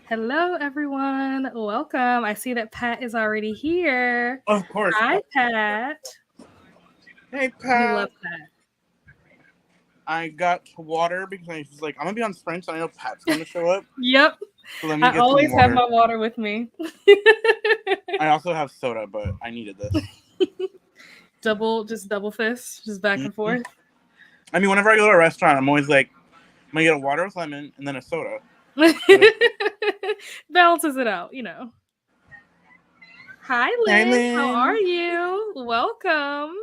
Hello, everyone. Welcome. I see that Pat is already here. Of course. Hi, Pat. Hey, We love Pat. Pat. I got water because I was like, I'm gonna be on Sprint, so I know Pat's gonna show up. Yep. So let me I get some always have water. my water with me. I also have soda, but I needed this. Just double fist, just back and Mhm. forth. I mean, whenever I go to a restaurant, I'm always like, I'm gonna get a water with lemon and then a soda. Balances it out. Hi, Hey, Lynn. How are Lynn. you? Welcome.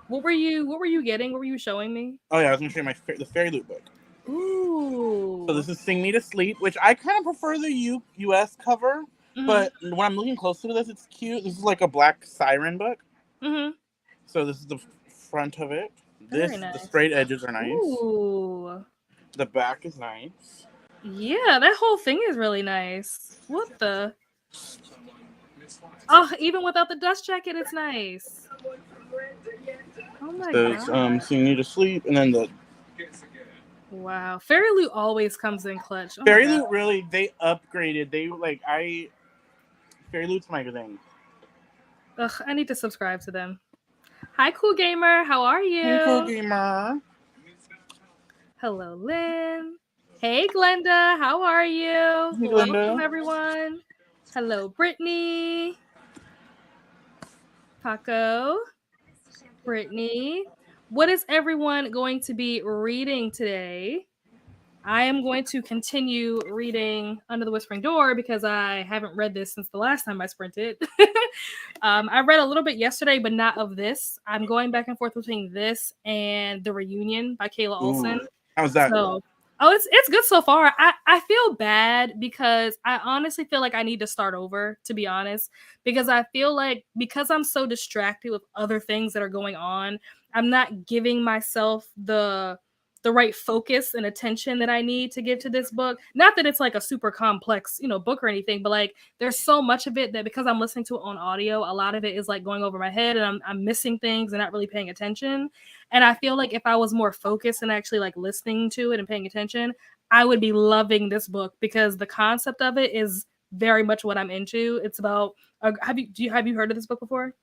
What were you getting? What were you showing me? Oh yeah, I was gonna show you the Fairy Loot book. So Ooh. this is Sing Me to Sleep, which I kind of prefer the U.S. cover, Mhm. but when I'm looking closer to this, it's cute. This is like a black siren book. Mhm. So this is the front of it. Very The nice. straight edges are nice. Ooh. The back is nice. Yeah, that whole thing is really nice. What the? Oh, even without the dust jacket, it's nice. Oh my Says god. Sing Me to Sleep, and then the Wow. Fairy Loot always comes in clutch. Oh my Fairy god. Loot. Really, they upgraded. Fairy Loot's my thing. Ugh, I need to subscribe to them. Hi, Cool Gamer. How are Hey, cool you? gamer. Hello, Lynn. Hey, Glenda. How are you? Hey, Welcome, Glenda. everyone. Hello, Brittany. Paco. Brittany. What is everyone going to be reading today? I am going to continue reading Under the Whispering Door because I haven't read this since the last time I sprinted. I read a little bit yesterday, but not of this. I'm going back and forth between this and The Reunion by Kayla Olson. Ooh, how's that? So, it's good so far. I feel bad because I honestly feel like I need to start over, to be honest, because I feel like because I'm so distracted with other things that are going on, I'm not giving myself the right focus and attention that I need to give to this book. Not that it's like a super complex, book or anything, but like there's so much of it that because I'm listening to it on audio, a lot of it is like going over my head and I'm missing things and not really paying attention. And I feel like if I was more focused and actually like listening to it and paying attention, I would be loving this book because the concept of it is very much what I'm into. It's about have you heard of this book before?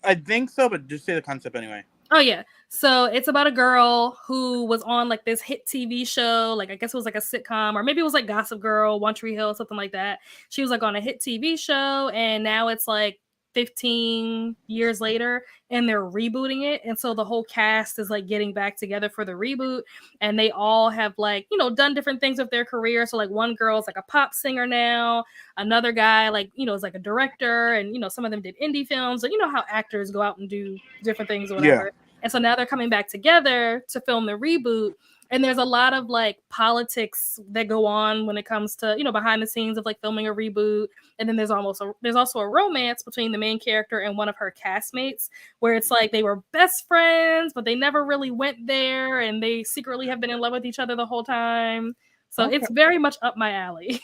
I think so, but just say the concept anyway. Oh yeah. So it's about a girl who was on like this hit TV show, like I guess it was like a sitcom, or maybe it was like Gossip Girl, One Tree Hill, something like that. She was like on a hit TV show, and now it's like 15 years later, and they're rebooting it. And so the whole cast is like getting back together for the reboot, and they all have like, done different things with their career. So like one girl's like a pop singer now, another guy like, is like a director, and some of them did indie films. So you know how actors go out and do different things or Yeah. whatever. And so now they're coming back together to film the reboot. And there's a lot of like politics that go on when it comes to, behind the scenes of like filming a reboot. And then there's also a romance between the main character and one of her castmates, where it's like they were best friends, but they never really went there, and they secretly have been in love with each other the whole time. So Okay. it's very much up my alley.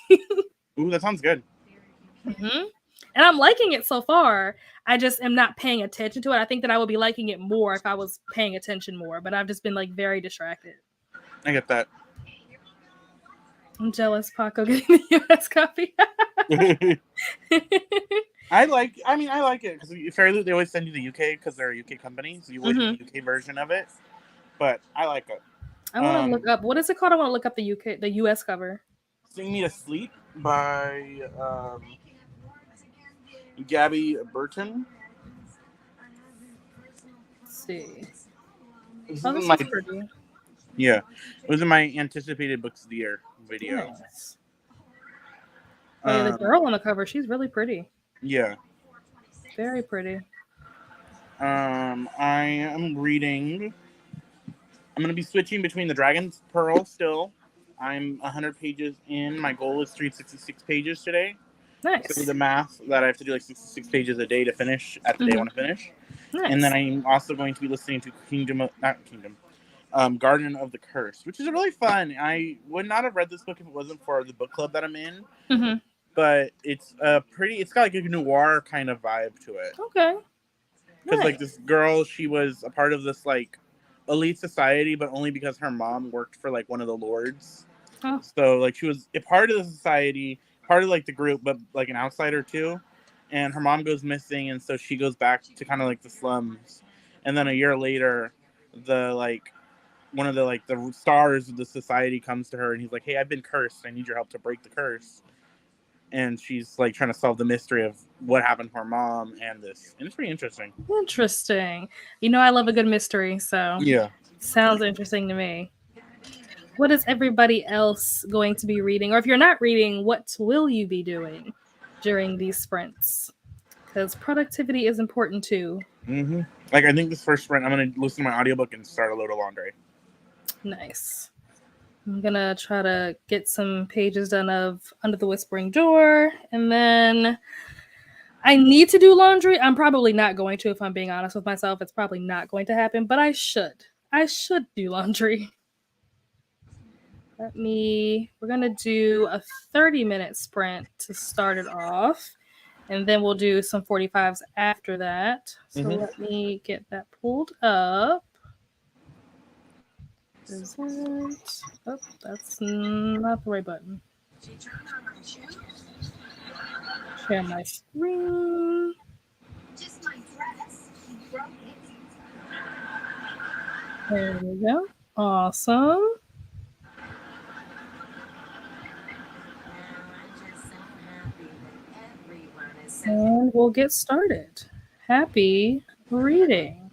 Ooh, that sounds good. Mm-hmm. And I'm liking it so far. I just am not paying attention to it. I think that I would be liking it more if I was paying attention more, but I've just been like very distracted. I get that. I'm jealous, Paco getting the US copy. I like it because Fairy Loot, they always send you the UK because they're a UK company, so you always get the UK version of it. But I like it. I want to look up, what is it called? I want to look up the US cover. Sing Me to Sleep by Gabby Burton. Let's see. This Oh, is this my is pretty. Yeah, it was in my anticipated books of the year video. Nice. Oh yeah, the girl on the cover, she's really pretty. Yeah. Very pretty. I am reading. I'm going to be switching between the Dragon's Pearl still. I'm 100 pages in. My goal is 366 pages today. Nice. So the math that I have to do like 66 pages a day to finish at the day I want to finish. Nice. And then I'm also going to be listening to Garden of the Curse, which is really fun. I would not have read this book if it wasn't for the book club that I'm in. Mm-hmm. But it's it's got like a noir kind of vibe to it. Okay. Because like this girl, she was a part of this like elite society, but only because her mom worked for like one of the lords. Oh. So like she was a part of the society, part of like the group, but like an outsider too. And her mom goes missing, and so she goes back to kind of like the slums. And then a year later, the like one of the like the stars of the society comes to her, and he's like, "Hey, I've been cursed. I need your help to break the curse." And she's like trying to solve the mystery of what happened to her mom and this, and it's pretty interesting. Interesting. You know, I love a good mystery, so Yeah. sounds interesting to me. What is everybody else going to be reading? Or if you're not reading, what will you be doing during these sprints? Because productivity is important too. Mm-hmm. Like I think this first sprint, I'm gonna listen to my audiobook and start a load of laundry. Nice. I'm gonna try to get some pages done of Under the Whispering Door, and then I need to do laundry. I'm probably not going to, if I'm being honest with myself. It's probably not going to happen, but I should. I should do laundry. We're gonna do a 30-minute sprint to start it off, and then we'll do some 45s after that. So let me get that pulled up. Present. Oh, that's not the right button. Share my screen. There we go. Awesome. And we'll get started. Happy reading.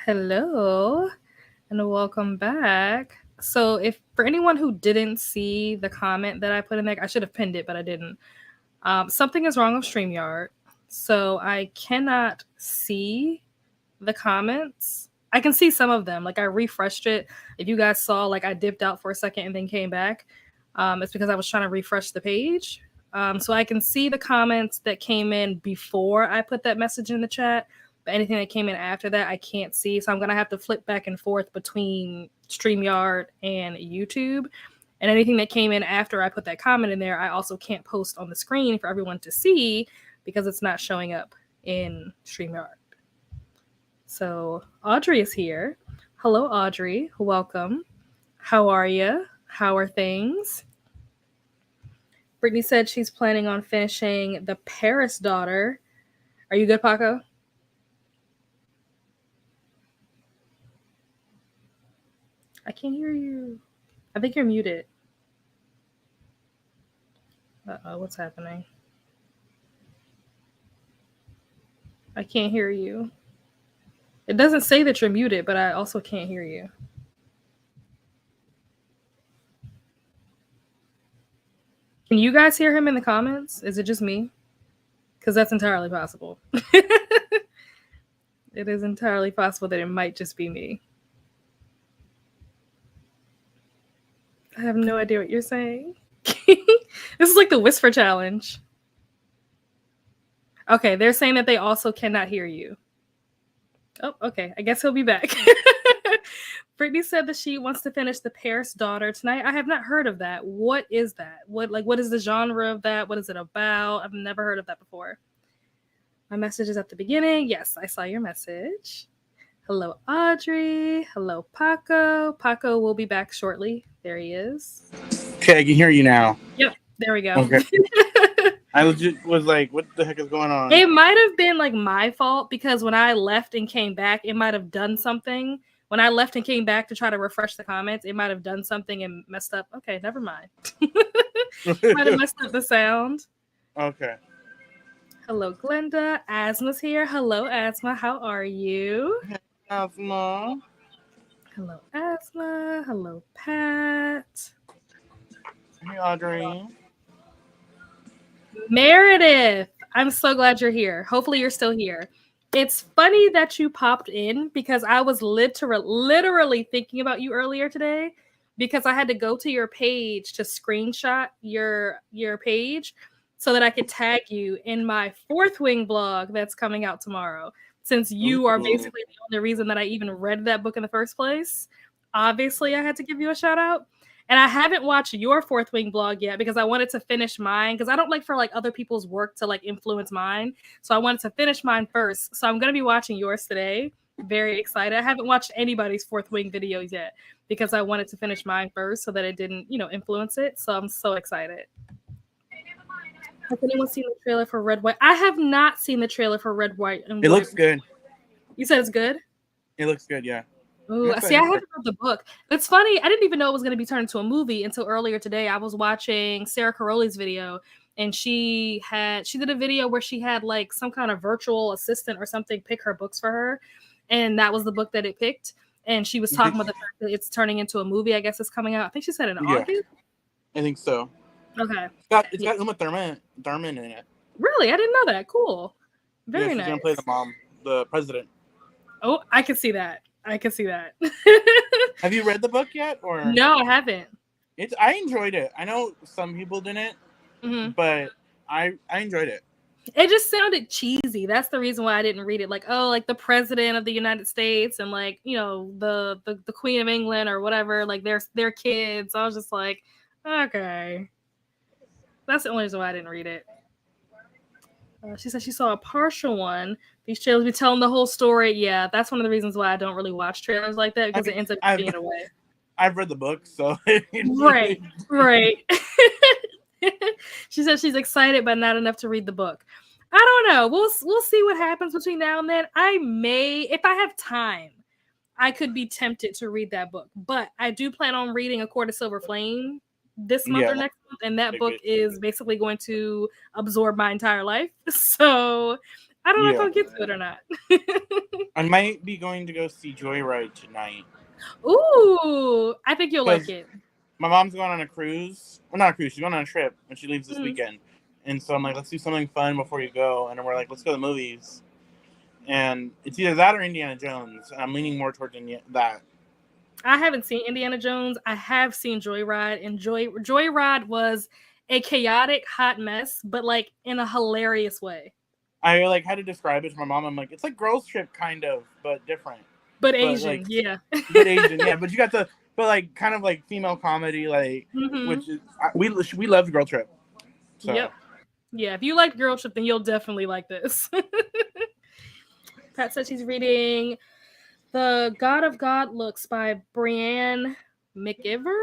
Hello and welcome back. So, if for anyone who didn't see the comment that I put in there, I should have pinned it, but I didn't. Something is wrong with StreamYard. So, I cannot see the comments. I can see some of them. Like, I refreshed it. If you guys saw, like, I dipped out for a second and then came back. It's because I was trying to refresh the page. So, I can see the comments that came in before I put that message in the chat. But anything that came in after that, I can't see. So I'm going to have to flip back and forth between StreamYard and YouTube. And anything that came in after I put that comment in there, I also can't post on the screen for everyone to see because it's not showing up in StreamYard. So Audrey is here. Hello, Audrey. Welcome. How are you? How are things? Brittany said she's planning on finishing The Paris Daughter. Are you good, Paco? I can't hear you. I think you're muted. Uh-oh, what's happening? I can't hear you. It doesn't say that you're muted, but I also can't hear you. Can you guys hear him in the comments? Is it just me? Because that's entirely possible. It is entirely possible that it might just be me. I have no idea what you're saying. This is like the whisper challenge. Okay, they're saying that they also cannot hear you. Oh, okay. I guess he'll be back. Brittany said that she wants to finish The Paris Daughter tonight. I have not heard of that. What is that? What is the genre of that? What is it about? I've never heard of that before. My message is at the beginning. Yes, I saw your message. Hello, Audrey. Hello, Paco. Paco will be back shortly. There he is. Okay, I can hear you now. Yep, there we go. Okay. I legit was like, what the heck is going on? It might have been like my fault because when I left and came back, it might have done something. When I left and came back to try to refresh the comments, it might have done something and messed up. Okay, never mind. Might have messed up the sound. Okay. Hello, Glenda. Asma's here. Hello, Asma. How are you? Asma. Hello, Asma. Hello, Pat. Hey, Audrey. Meredith, I'm so glad you're here. Hopefully you're still here. It's funny that you popped in because I was literally thinking about you earlier today because I had to go to your page to screenshot your page so that I could tag you in my Fourth Wing blog that's coming out tomorrow. Since you are basically the only reason that I even read that book in the first place, obviously I had to give you a shout out. And I haven't watched your Fourth Wing blog yet because I wanted to finish mine because I don't like for like other people's work to like influence mine. So I wanted to finish mine first. So I'm going to be watching yours today. Very excited. I haven't watched anybody's Fourth Wing videos yet because I wanted to finish mine first so that it didn't, influence it. So I'm so excited. Has anyone seen the trailer for Red, White? I have not seen the trailer for Red, White, and It looks good. You said it's good? It looks good, yeah. Ooh, see, I haven't read the book. It's funny. I didn't even know it was going to be turned into a movie until earlier today. I was watching Sarah Caroli's video, and she did a video where she had like some kind of virtual assistant or something pick her books for her, and that was the book that it picked. And she was talking about the fact that it's turning into a movie. I guess it's coming out. I think she said in August. I think so. Okay. It's got Uma Thurman in it. Really? I didn't know that. Cool. Very nice. She's gonna play the president. Oh, I can see that. Have you read the book yet? Or no, I haven't. I enjoyed it. I know some people didn't, but I enjoyed it. It just sounded cheesy. That's the reason why I didn't read it. Like, oh, like the president of the United States and like, the Queen of England or whatever, like their kids. I was just like, okay. That's the only reason why I didn't read it. She said she saw a partial one. These trailers be telling the whole story. Yeah, that's one of the reasons why I don't really watch trailers like that because it ends up being a way. I've read the book, so right. She said she's excited, but not enough to read the book. I don't know. We'll see what happens between now and then. I may, if I have time, I could be tempted to read that book. But I do plan on reading A Court of Silver Flame this month or next month, and that book is basically going to absorb my entire life. So I don't know if Yeah. I'll get to it or not. I might be going to go see Joyride tonight. Ooh, I think you'll like Because it. my mom's going on a cruise. Well, not a cruise. She's going on a trip, and she leaves this Mhm. weekend. And so I'm like, let's do something fun before you go. And then we're like, let's go to the movies. And it's either that or Indiana Jones. And I'm leaning more towards that. I haven't seen Indiana Jones. I have seen Joyride, and Joyride was a chaotic hot mess, but like in a hilarious way. I like had to describe it to my mom. I'm like, it's like Girls Trip kind of, but different. But But Asian, like, yeah. but Asian, yeah. But you got the, but like kind of like female comedy, like which is we loved Girl Trip. So. Yep. Yeah, if you like Girl Trip, then you'll definitely like this. Pat said she's reading The God of God Looks by Brianne McIver.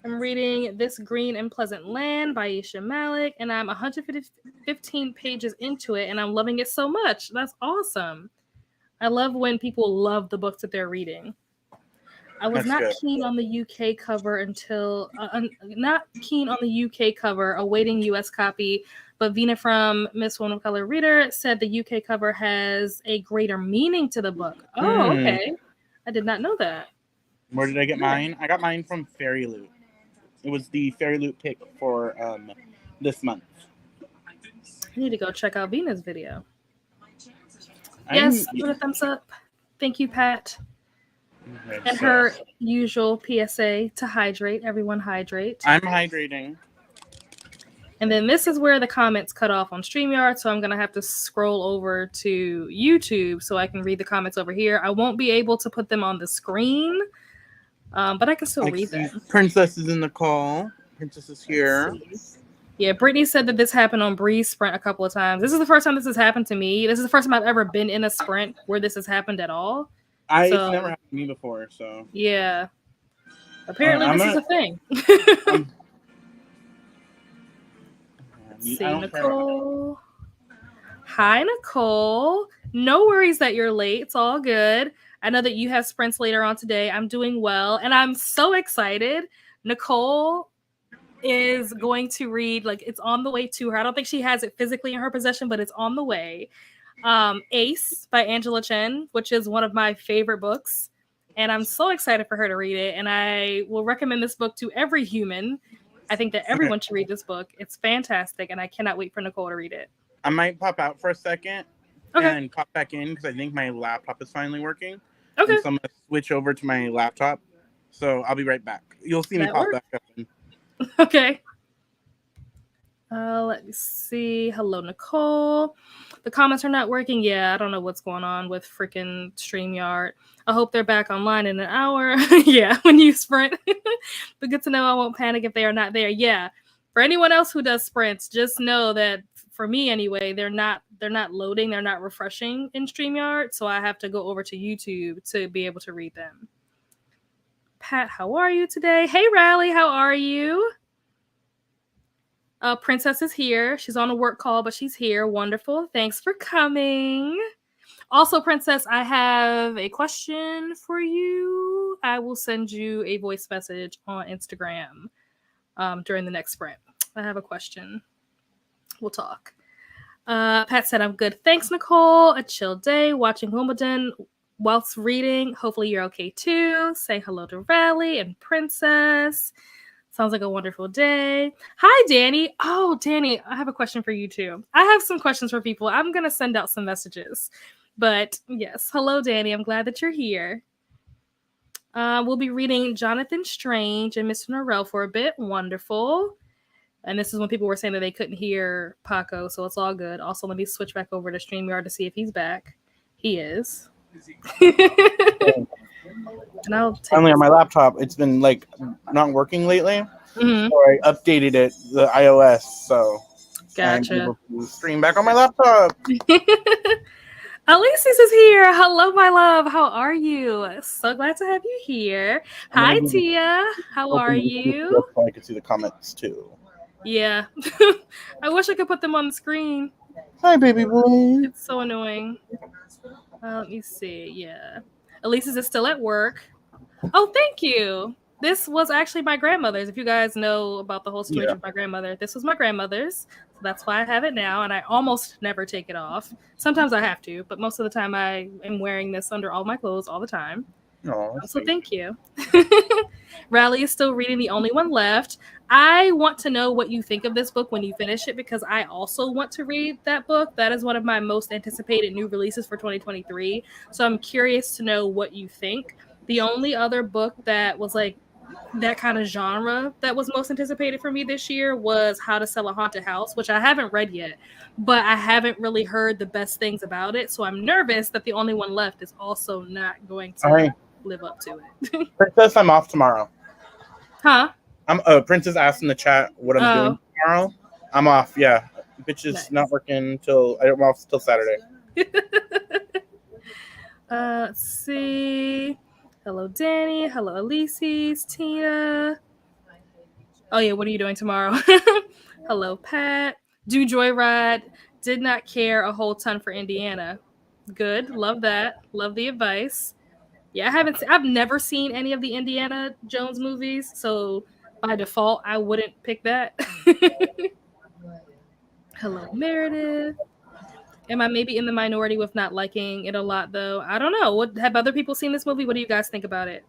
I'm reading This Green and Pleasant Land by Aisha Malik, and I'm 115 pages into it, and I'm loving it so much. That's awesome. I love when people love the books that they're reading. I was not keen on the UK cover awaiting US copy, but Vina from Miss Woman of Color Reader said the UK cover has a greater meaning to the book. Oh, okay. I did not know that. Where did I get mine? I got mine from Fairy Loot. It was the Fairy Loot pick for this month. I need to go check out Vina's video. Yes, put a thumbs up. Thank you, Pat. Okay, and so, her usual PSA to hydrate. Everyone hydrate. I'm hydrating. And then this is where the comments cut off on StreamYard, so I'm going to have to scroll over to YouTube so I can read the comments over here. I won't be able to put them on the screen, but I can still read them. Princess is in the call. Princess is here. Yeah, Brittany said that this happened on Bree's sprint a couple of times. This is the first time this has happened to me. This is the first time I've ever been in a sprint where this has happened at all. It's never happened to me before, so. Yeah. Apparently this is a thing. See, Nicole. Hi, Nicole. No worries that you're late. It's all good. I know that you have sprints later on today. I'm doing well, and I'm so excited. Nicole is going to read, like, it's on the way to her. I don't think she has it physically in her possession, but it's on the way. Ace by Angela Chen, which is one of my favorite books, and I'm so excited for her to read it, and I will recommend this book to every human. I think that everyone should read this book. It's fantastic, and I cannot wait for Nicole to read it. I might pop out for a second and pop back in because I think my laptop is finally working. Okay. So I'm going to switch over to my laptop, so I'll be right back. You'll see me pop back up. Okay. Let me see. Hello, Nicole. The comments are not working. Yeah, I don't know what's going on with freaking StreamYard. I hope they're back online in an hour. Yeah, when you sprint. But good to know I won't panic if they are not there. Yeah. For anyone else who does sprints, just know that for me anyway, they're not loading, they're not refreshing in StreamYard. So I have to go over to YouTube to be able to read them. Pat, how are you today? Hey, Rally, how are you? Princess is here. She's on a work call, but she's here. Wonderful. Thanks for coming. Also, Princess, I have a question for you. I will send you a voice message on Instagram during the next sprint. I have a question. We'll talk. Pat said, I'm good. Thanks, Nicole. A chill day watching Wimbledon whilst reading. Hopefully you're okay too. Say hello to Rally and Princess. Sounds like a wonderful day. Hi, Danny. Oh, Danny, I have a question for you too. I have some questions for people. I'm going to send out some messages. But yes, hello, Danny. I'm glad that you're here. We'll be reading Jonathan Strange and Mr. Norrell for a bit. Wonderful. And this is when people were saying that they couldn't hear Paco, so it's all good. Also, let me switch back over to StreamYard to see if he's back. He is. And I'll finally on my laptop, it's been like not working lately. Mm-hmm. So I updated it, the iOS, so gotcha. I'm able to stream back on my laptop. Alexis is here. Hello, my love. How are you? So glad to have you here. Hi, Tia. How are you? So I could see the comments too. Yeah. I wish I could put them on the screen. Hi, baby boy. It's so annoying. Let me see. Yeah. Alexis is still at work. Oh, thank you. This was actually my grandmother's. If you guys know about the whole situation with my grandmother, this was my grandmother's. So that's why I have it now, and I almost never take it off. Sometimes I have to, but most of the time I am wearing this under all my clothes all the time. Oh, so thank you. Riley is still reading The Only One Left. I want to know what you think of this book when you finish it, because I also want to read that book. That is one of my most anticipated new releases for 2023. So I'm curious to know what you think. The only other book that was like that kind of genre that was most anticipated for me this year was How to Sell a Haunted House, which I haven't read yet, but I haven't really heard the best things about it. So I'm nervous that The Only One Left is also not going to live up to it. Princess, I'm off tomorrow. Huh? I'm Princess asked in the chat what I'm doing tomorrow. I'm off. Yeah, bitch is not working till I'm off till Saturday. Let's see. Hello, Danny. Hello, Elise's, Tina. Oh yeah, what are you doing tomorrow? Hello, Pat. Do Joyride. Did not care a whole ton for Indiana. Good. Love that. Love the advice. Yeah, I've never seen any of the Indiana Jones movies, so by default, I wouldn't pick that. Hello, Meredith. Am I maybe in the minority with not liking it a lot, though? I don't know. What have other people seen this movie? What do you guys think about it?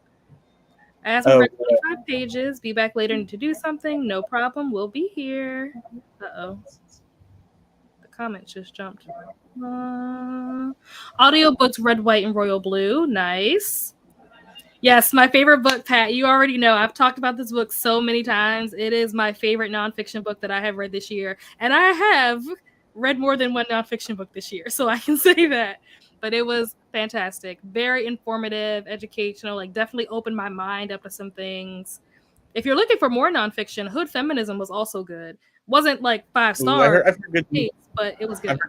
As we read 25 pages, be back later to do something. No problem. We'll be here. Uh-oh. The comments just jumped. Audiobooks Red, White, and Royal Blue. Nice. Yes, my favorite book, Pat. You already know. I've talked about this book so many times. It is my favorite nonfiction book that I have read this year. And I have read more than one nonfiction book this year, so I can say that. But it was fantastic. Very informative, educational, like definitely opened my mind up to some things. If you're looking for more nonfiction, Hood Feminism was also good. Wasn't like 5 stars, but it was good.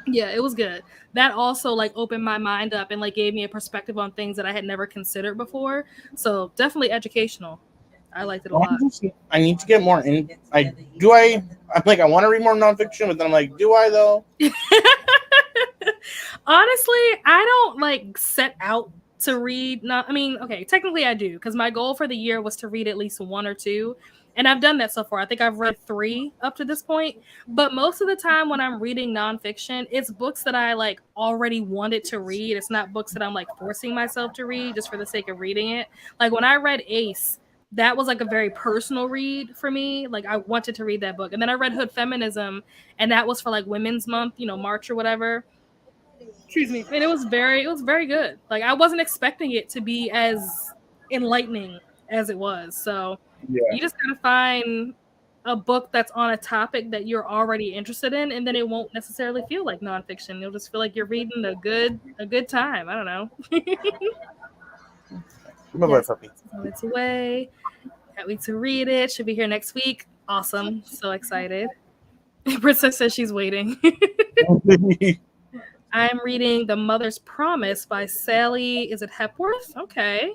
Yeah, it was good. That also like opened my mind up and like gave me a perspective on things that I had never considered before. So definitely educational. I liked it a lot. I need to get more in. I'm like, I want to read more nonfiction, but then I'm like, do I though? Honestly, I don't like set out to read. Okay, technically I do, because my goal for the year was to read at least 1 or 2. And I've done that so far. I think I've read 3 up to this point. But most of the time when I'm reading nonfiction, it's books that I like already wanted to read. It's not books that I'm like forcing myself to read just for the sake of reading it. Like when I read Ace, that was like a very personal read for me. Like I wanted to read that book. And then I read Hood Feminism, and that was for like Women's Month, March or whatever. Excuse me. And it was very good. Like I wasn't expecting it to be as enlightening as it was. So you just gotta find a book that's on a topic that you're already interested in, and then it won't necessarily feel like nonfiction. You'll just feel like you're reading a good time. I don't know. Yes, it's on its way. Can't wait to read it. Should be here next week. Awesome. So excited. Princess says she's waiting. I'm reading The Mother's Promise by Sally. Is it Hepworth? Okay.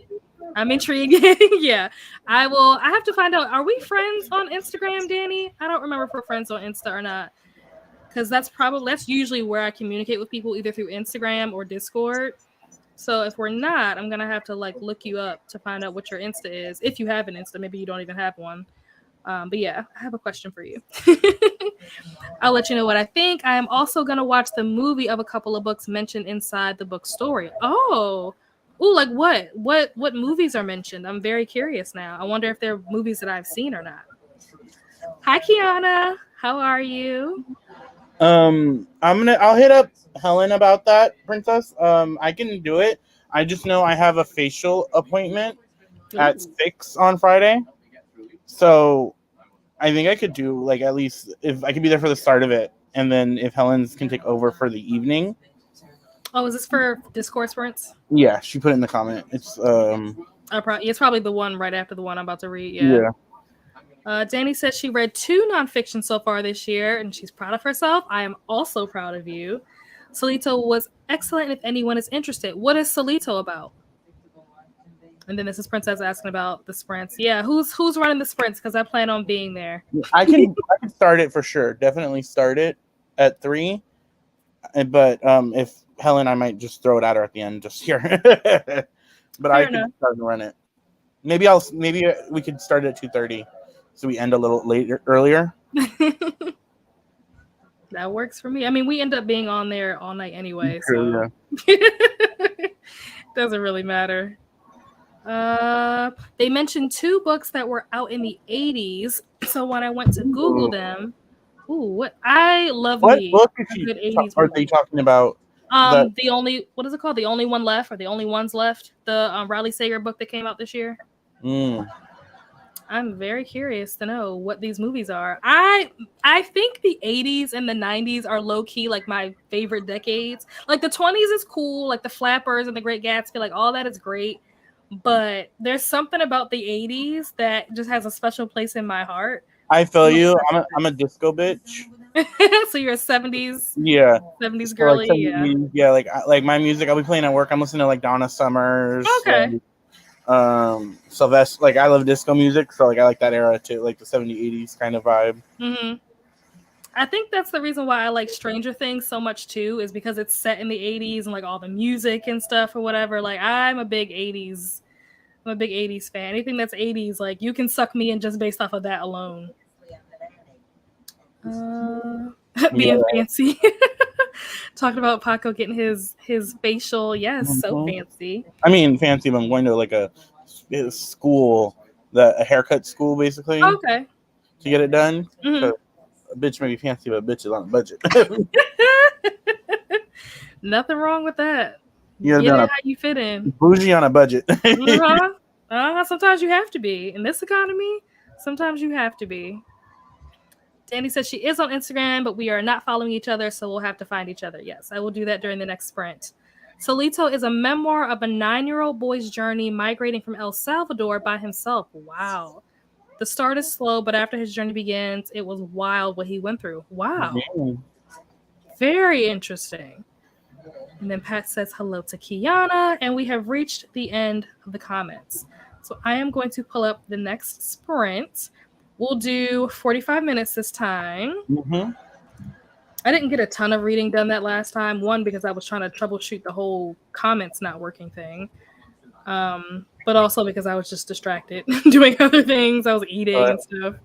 I'm intrigued. Yeah. I have to find out. Are we friends on Instagram, Danny? I don't remember if we're friends on Insta or not. Because that's usually where I communicate with people, either through Instagram or Discord. So if we're not, I'm going to have to like look you up to find out what your Insta is. If you have an Insta, maybe you don't even have one. But yeah, I have a question for you. I'll let you know what I think. I am also going to watch the movie of a couple of books mentioned inside the book story. Oh, like what? What movies are mentioned? I'm very curious now. I wonder if they're movies that I've seen or not. Hi, Kiana. How are you? I'll hit up Helen about that, Princess. I can do it. I just know I have a facial appointment at 6 on Friday. So I think I could do like at least if I could be there for the start of it, and then if Helen's can take over for the evening. Oh, is this for Discourse Sprints? Yeah, she put it in the comment. It's it's probably the one right after the one I'm about to read. Yeah. Danny says she read 2 nonfiction so far this year, and she's proud of herself. I am also proud of you. Solito was excellent. If anyone is interested, what is Solito about? And then this is Princess asking about the sprints. Yeah, who's running the sprints? Because I plan on being there. I can start it for sure. Definitely start it at 3. But if Helen, I might just throw it at her at the end just here. But I can start and run it. Maybe we could start at 2:30, so we end a little later earlier. That works for me. I mean, we end up being on there all night anyway, True, so doesn't really matter. They mentioned two books that were out in the 80s. So when I went to yeah. Google them, what I love What me book is a she? good 80s Are they movie. talking about? The The only what is it called? The only one left, or the only ones left? The Riley Sager book that came out this year. mm, I'm very curious to know what these movies are. I think the 80s and the 90s are low key like my favorite decades. Like the 20s is cool, like the Flappers and the Great Gatsby, like all that is great. But there's something about the 80s that just has a special place in my heart. I feel I'm you. obsessed I'm a disco bitch. with it. So you're a 70s Yeah. 70s So like girly, some yeah. yeah, like my music I'll be playing at work. I'm listening to like Donna Summers, Okay. like Sylvester. Like I love disco music, so like I like that era too, like the 70s, 80s kind of vibe. Mm-hmm. I think that's the reason why I like Stranger Things so much too, is because it's set in the 80s and like all the music and stuff or whatever. Like I'm a big 80s. I'm a big 80s fan. Anything that's 80s, like you can suck me in just based off of that alone. Yeah. Being fancy. Talking about Paco getting his facial. Yes, so Mhm. fancy. I mean, fancy, but I'm going to like a school, a haircut school basically, Okay. to get it done. Hmm. 'Cause a bitch may be fancy, but a bitch is on a budget. Nothing wrong with that. You gotta be Get on in a how you fit in. bougie on a budget. Uh-huh. Sometimes you have to be. In this economy, sometimes you have to be. Danny says she is on Instagram, but we are not following each other, so we'll have to find each other. Yes, I will do that during the next sprint. Solito is a memoir of a 9-year-old boy's journey migrating from El Salvador by himself. Wow. The start is slow, but after his journey begins, it was wild what he went through. Wow. Very interesting. And then Pat says hello to Kiana, and we have reached the end of the comments. So I am going to pull up the next sprint. We'll do 45 minutes this time. Mm-hmm. I didn't get a ton of reading done that last time. One, because I was trying to troubleshoot the whole comments not working thing. But also because I was just distracted doing other things. I was eating and stuff.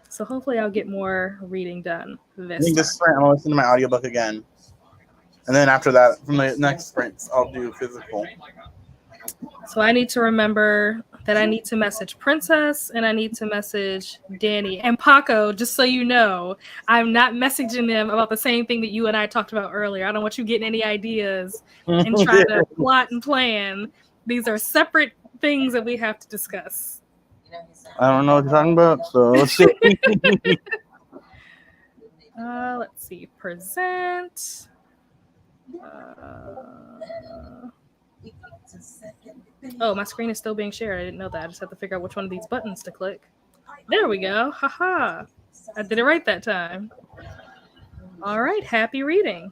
So hopefully I'll get more reading done I this think time. this sprint, I'm gonna listen to my audiobook again. And then after that, from the next sprints, I'll do physical. So I need to remember that I need to message Princess and I need to message Danny and Paco, just so you know. I'm not messaging them about the same thing that you and I talked about earlier. I don't want you getting any ideas and trying to plot and plan. These are separate things that we have to discuss. I don't know what you're talking about, so let's see. Let's see. Present. Oh, my screen is still being shared. I didn't know that. I just have to figure out which one of these buttons to click. There we go. Haha. I did it right that time. All right. Happy reading.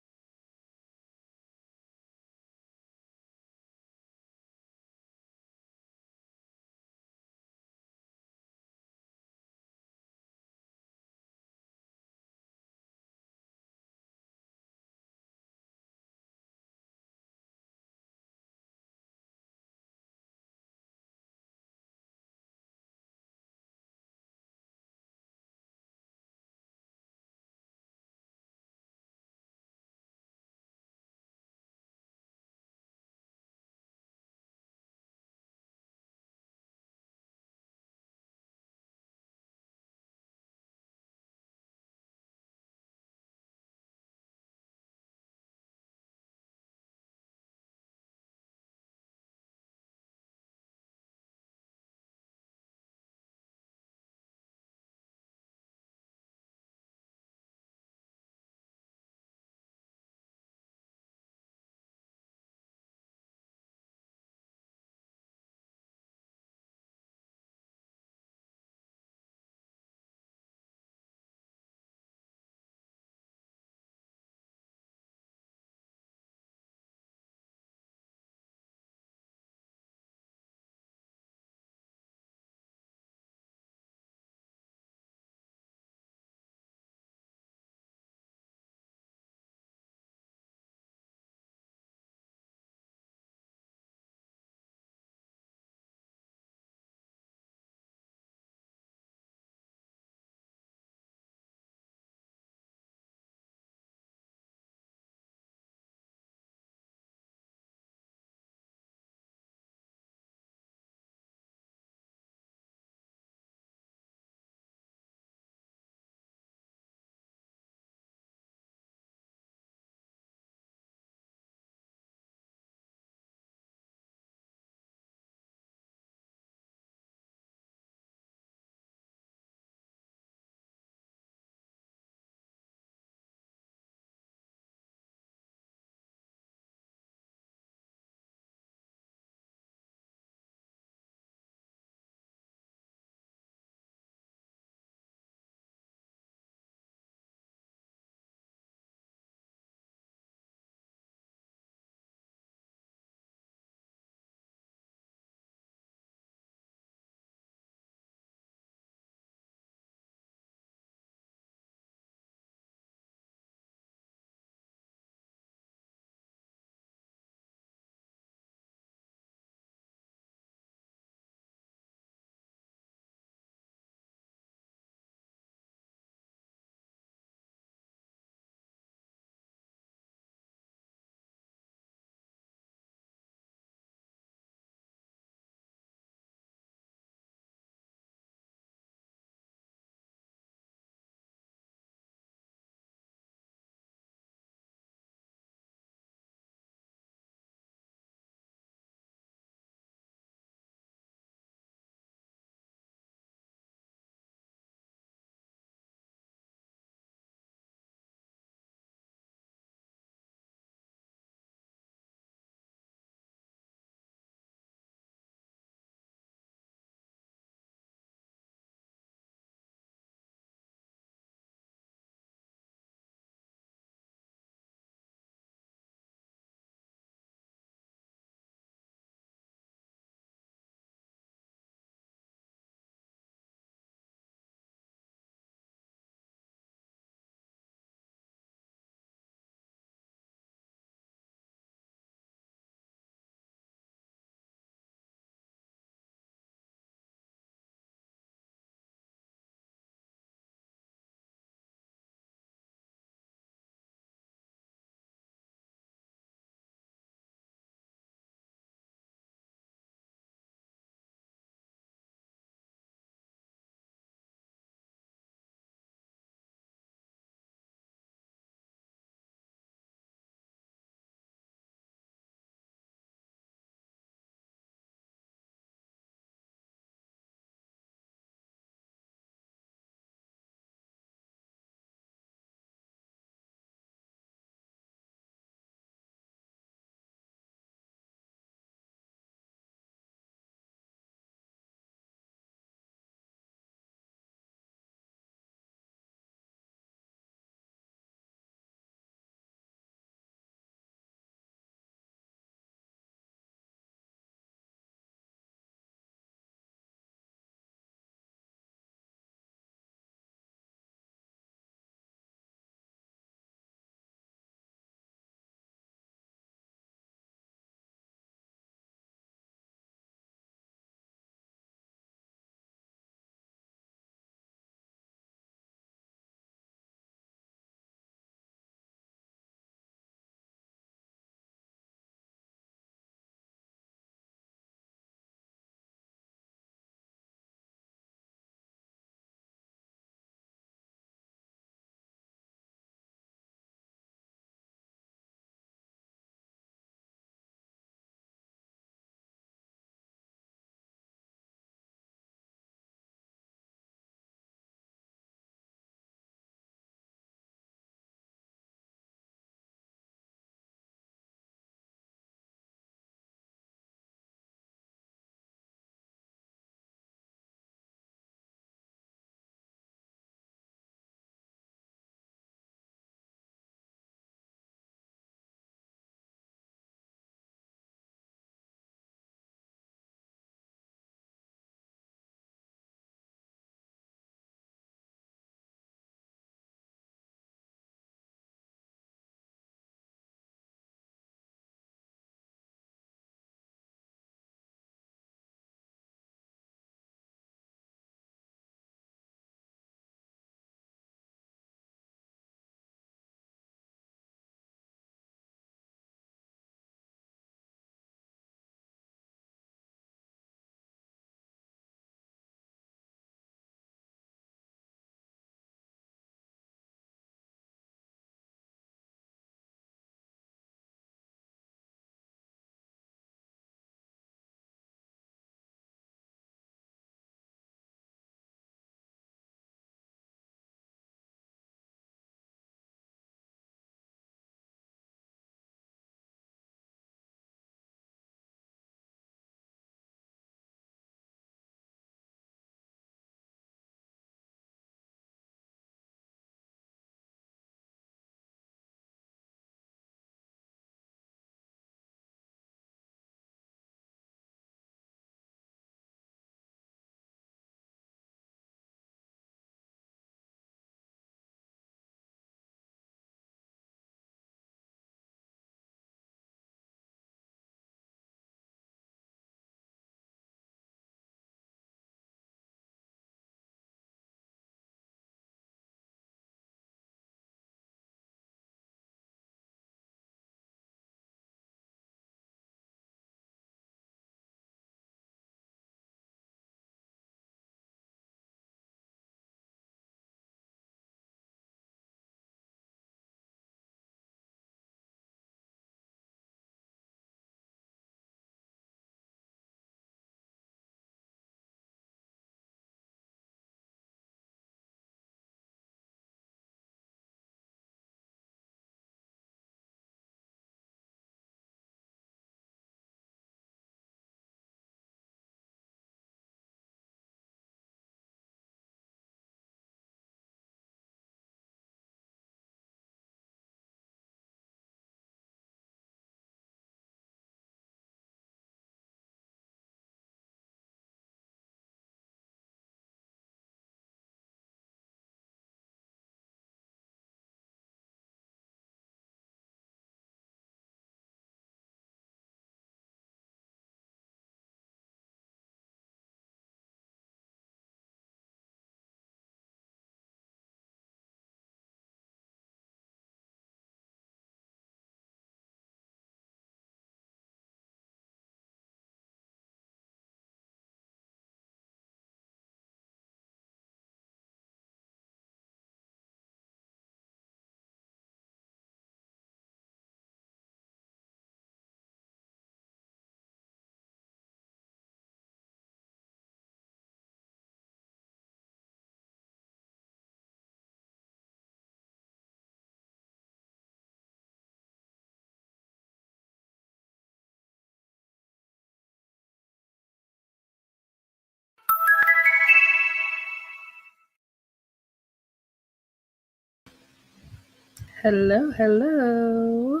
Hello, hello.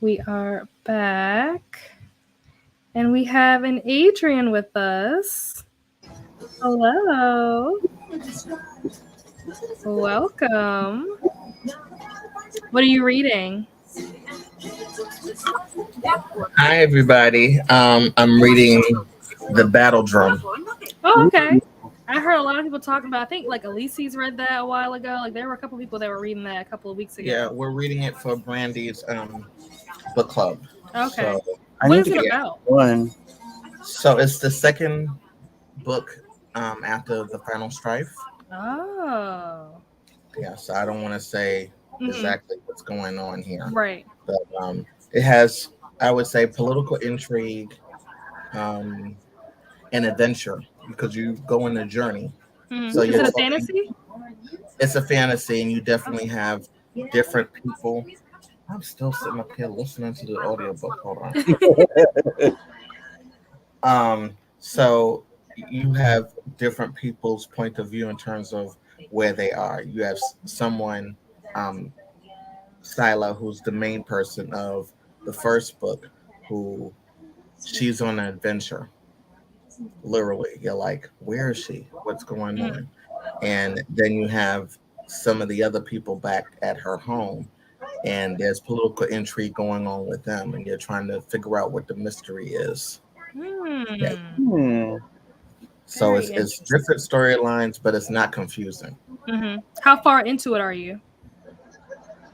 We are back. And we have an Adrian with us. Hello. Welcome. What are you reading? Hi, everybody. I'm reading The Battle Drum. Oh, okay. I heard a lot of people talking about. I think like Elise's read that a while ago. Like there were a couple people that were reading that a couple of weeks ago. Yeah, we're reading it for Brandy's book club. Okay. So, What is it about? One. so it's the second book after the final strife. Oh. Yeah, so I don't want to say exactly what's going on here, Right. but it has, I would say, political intrigue, and adventure because you go on a journey. So Is you're it a taking, fantasy? it's a fantasy, and you definitely have different people. I'm still sitting up here listening to the audiobook. Hold on. So you have different people's point of view in terms of where they are. You have someone, Sila, who's the main person of the first book, who she's on an adventure. Literally, you're like, where is she? What's going on? And then you have some of the other people back at her home, and there's political intrigue going on with them, and you're trying to figure out what the mystery is. Yeah. So Very it's different storylines, but it's not confusing. How far into it are you?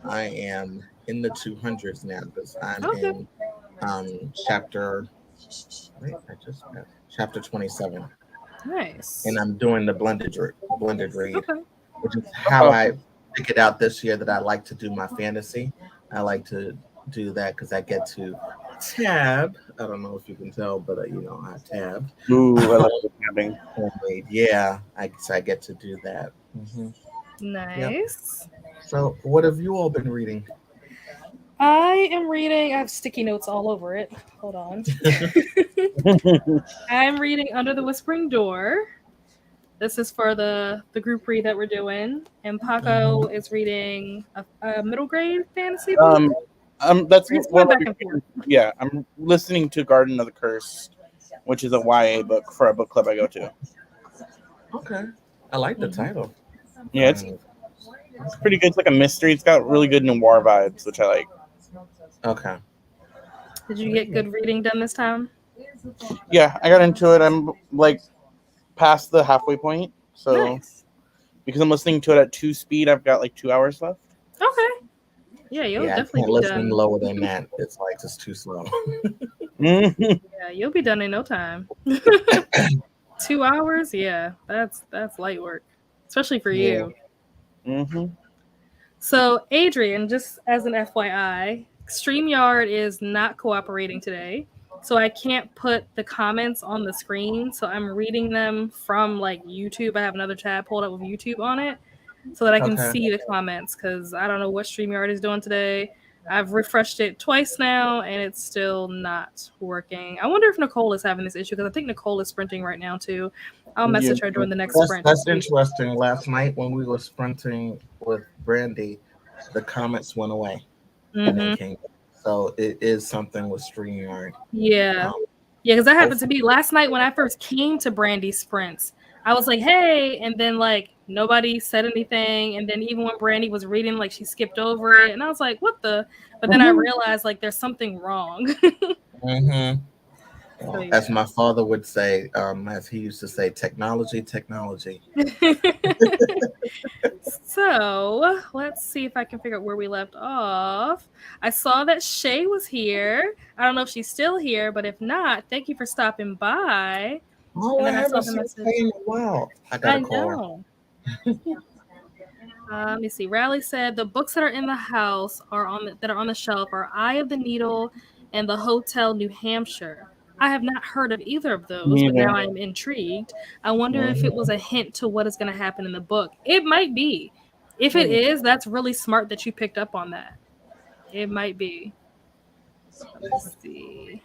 I am in the 200s now because I'm Okay. in chapter. Wait, I just got chapter 27, Nice. and I'm doing the blended read, Okay. which is how I figured out this year that I like to do my fantasy. I like to do that because I get to tab. I don't know if you can tell, but I tab. Ooh, I love tabbing. Yeah, I get to do that. Nice. Yep. So, what have you all been reading? I am reading. I have sticky notes all over it. Hold on. I'm reading Under the Whispering Door. This is for the group read that we're doing. And Paco is reading a middle grade fantasy book. That's It's one going back and forth. Yeah, I'm listening to Garden of the Cursed, which is a YA book for a book club I go to. Okay, I like the title. Yeah, it's pretty good. It's like a mystery. It's got really good noir vibes, which I like. Okay. Did you get good reading done this time? Yeah, I got into it. I'm like past the halfway point. So Nice. because I'm listening to it at 2 speed, I've got like 2 hours left. Okay. Yeah, you'll I definitely can't be listen done. lower than that. It's like it's too slow. Yeah, you'll be done in no time. 2 hours? Yeah, that's light work, especially for you. So, Adrian, just as an FYI, StreamYard is not cooperating today. So I can't put the comments on the screen. So I'm reading them from like YouTube. I have another tab pulled up with YouTube on it so that I can see the comments because I don't know what StreamYard is doing today. I've refreshed it twice now and it's still not working. I wonder if Nicole is having this issue because I think Nicole is sprinting right now too. I'll message her during the next sprint. That's interesting. Last night when we were sprinting with Brandy, the comments went away. So it is something with StreamYard. Yeah. Yeah, because that happened to me last night when I first came to Brandy's sprints. I was like, hey, and then like nobody said anything. And then even when Brandy was reading, like she skipped over it. And I was like, what the? But then I realized like there's something wrong. So, yeah. As my father would say, as he used to say, technology. So let's see if I can figure out where we left off. I saw that Shay was here. I don't know if she's still here, but if not, thank you for stopping by. Oh, and then I haven't seen Shay in a while. I got a call. Let me see. Riley said the books that are in the house are on the shelf are Eye of the Needle and The Hotel New Hampshire. I have not heard of either of those, but now I'm intrigued. I wonder if it was a hint to what is going to happen in the book. It might be. If it is, that's really smart that you picked up on that. It might be. Let's see.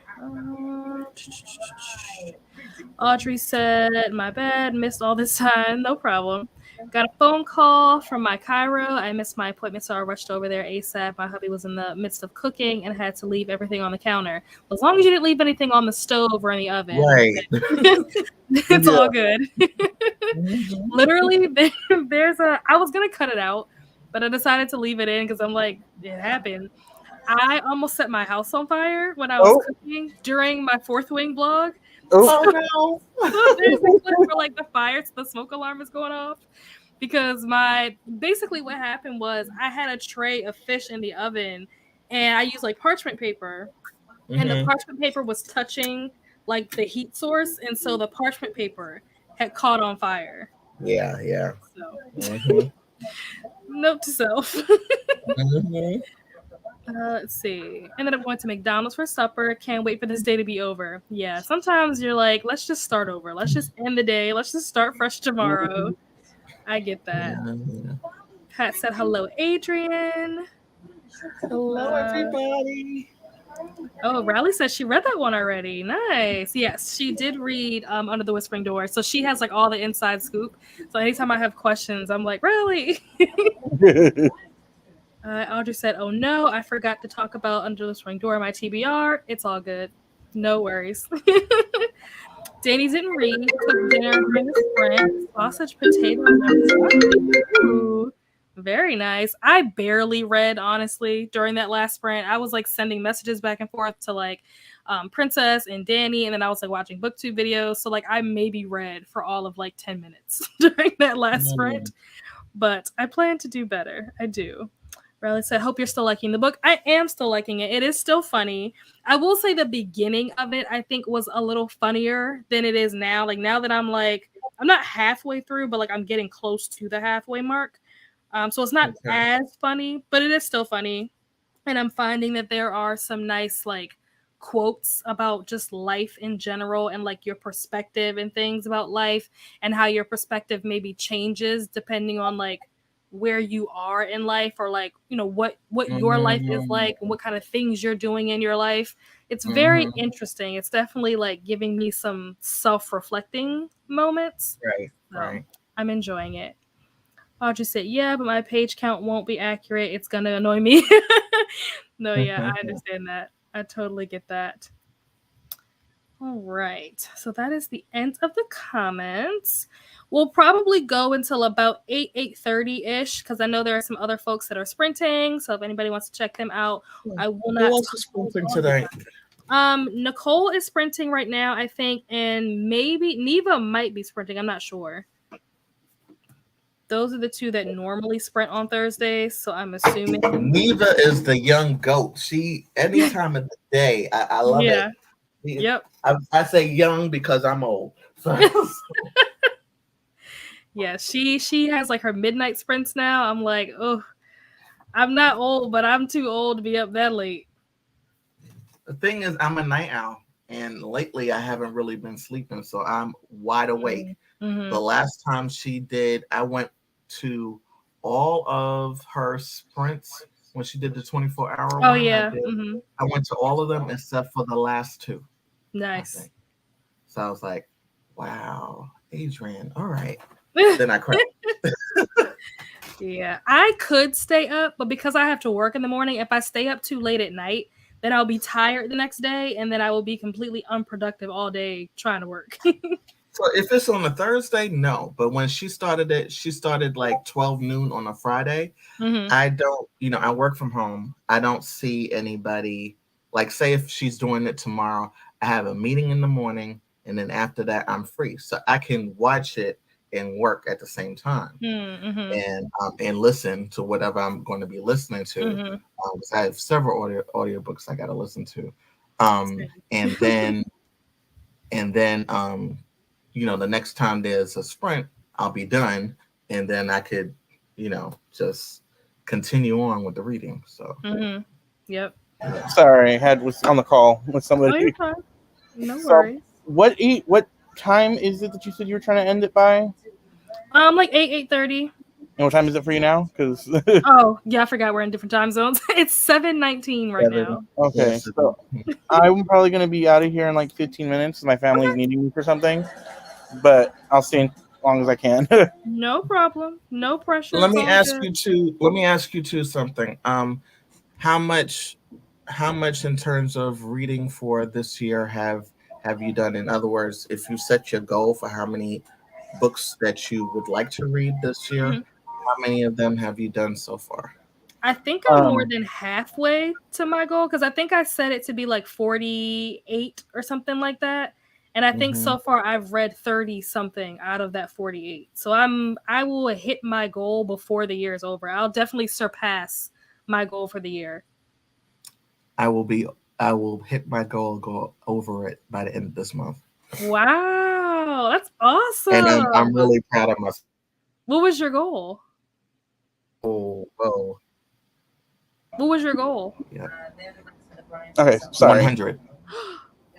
Audrey said, my bad, missed all this time. No problem. Got a phone call from my chiro. I missed my appointment, so I rushed over there ASAP. My hubby was in the midst of cooking and had to leave everything on the counter. As long as you didn't leave anything on the stove or in the oven, Right. it's all good. Mhm. Literally, I was gonna cut it out, but I decided to leave it in because I'm like, it happened. I almost set my house on fire when I was Oh. cooking during my Fourth Wing blog. Oh. Oh no. So there's a clip where like the smoke alarm is going off because basically what happened was I had a tray of fish in the oven and I used like parchment paper and the Mhm. parchment paper was touching like the heat source and so the parchment paper had caught on fire. Yeah, yeah. So Mhm. note to self. Mhm. Let's see. Ended up going to McDonald's for supper. Can't wait for this day to be over. Yeah, sometimes you're like, let's just start over. Let's just end the day. Let's just start fresh tomorrow. I get that. Yeah, yeah. Pat said hello, Adrian. Hello, everybody. Oh, Riley said she read that one already. Nice. Yes, she did read Under the Whispering Door. So she has like all the inside scoop. So anytime I have questions, I'm like, Riley. Audrey said, oh no, I forgot to talk about Under the Whispering Door in my TBR. It's all good. No worries. Danny didn't read. Cooked dinner during the sprint. Sausage, potatoes, and broccoli. Ooh, very nice. I barely read, honestly, during that last sprint. I was like sending messages back and forth to like Princess and Danny, and then I was like watching booktube videos. So like I maybe read for all of like 10 minutes during that last sprint. But I plan to do better. I do. Riley said, hope you're still liking the book. I am still liking it. It is still funny. I will say the beginning of it, I think, was a little funnier than it is now. Like, now that I'm like, I'm not halfway through, but like I'm getting close to the halfway mark. So it's not as funny, but it is still funny. And I'm finding that there are some nice, like, quotes about just life in general and like your perspective and things about life and how your perspective maybe changes depending on like where you are in life or like what your life is like and what kind of things you're doing in your life. It's very interesting. It's definitely like giving me some self-reflecting moments. Right, So right. I'm enjoying it. I'll just say yeah, but my page count won't be accurate. It's gonna annoy me. No, yeah, I understand that. I totally get that. All right. So that is the end of the comments. We'll probably go until about 8:30-ish because I know there are some other folks that are sprinting. So if anybody wants to check them out, I will not. Who else is sprinting today? Nicole is sprinting right now, I think, and maybe Neva might be sprinting. I'm not sure. Those are the two that normally sprint on Thursdays, so I'm assuming Neva is the young goat. She any time of the day. I love it. Yep. I say young because I'm old. So. Yeah, she has like her midnight sprints now. I'm like, oh, I'm not old, but I'm too old to be up that late. The thing is, I'm a night owl, and lately I haven't really been sleeping, so I'm wide awake. Mm-hmm. The last time she did, I went to all of her sprints when she did the 24-hour Oh one. yeah. I went to all of them except for the last two. Nice. So I was like, wow, Adrian, all right. Then I cried. Yeah, I could stay up, but because I have to work in the morning, if I stay up too late at night, then I'll be tired the next day, and then I will be completely unproductive all day trying to work. So if it's on a Thursday, no. But when she started it, she started like 12 noon on a Friday. Mm-hmm. I don't, I work from home. I don't see anybody. Like, say if she's doing it tomorrow, I have a meeting in the morning, and then after that, I'm free. So I can watch it and work at the same time, and listen to whatever I'm going to be listening to. I have several audiobooks I got to listen to, and then the next time there's a sprint, I'll be done, and then I could, just continue on with the reading. So, Yep. Sorry, was on the call with somebody. Oh, you're fine. No worries. What time is it that you said you were trying to end it by? Like 8:30. And what time is it for you now? Because oh yeah, I forgot we're in different time zones. It's 7:19 right now. Okay, so I'm probably gonna be out of here in like 15 minutes. My family's needing me for something, but I'll stay long as I can. No problem. No pressure. Let It's me all ask good. you two. Let me ask you two something. How much, how much in terms of reading for this year have you done? In other words, if you set your goal for how many books that you would like to read this year, Mhm. how many of them have you done so far? I think I'm more Um, than halfway to my goal because I think I set it to be like 48 or something like that. And I think Mm-hmm. so far I've read 30 something out of that 48. So I will hit my goal before the year is over. I'll definitely surpass my goal for the year. I will be. I will hit my goal. Go over it by the end of this month, Wow, that's and I'm awesome. really proud of myself. What was your goal? Oh, What was your goal? yeah, okay, sorry. 100,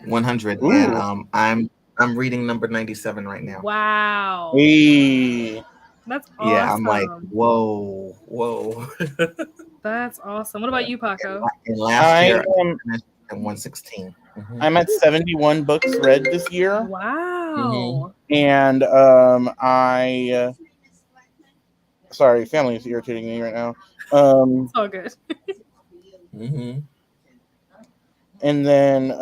100, and Ooh. I'm reading number 97 right now. Wow. Hey. That's Yeah, I'm like, awesome. whoa, whoa. That's awesome. What about you, Paco? And last I year I am finished at 116. I'm at 71 books read this year, Mm-hmm. Wow. and I sorry, family is irritating me right now. It's all good. Mm-hmm. And then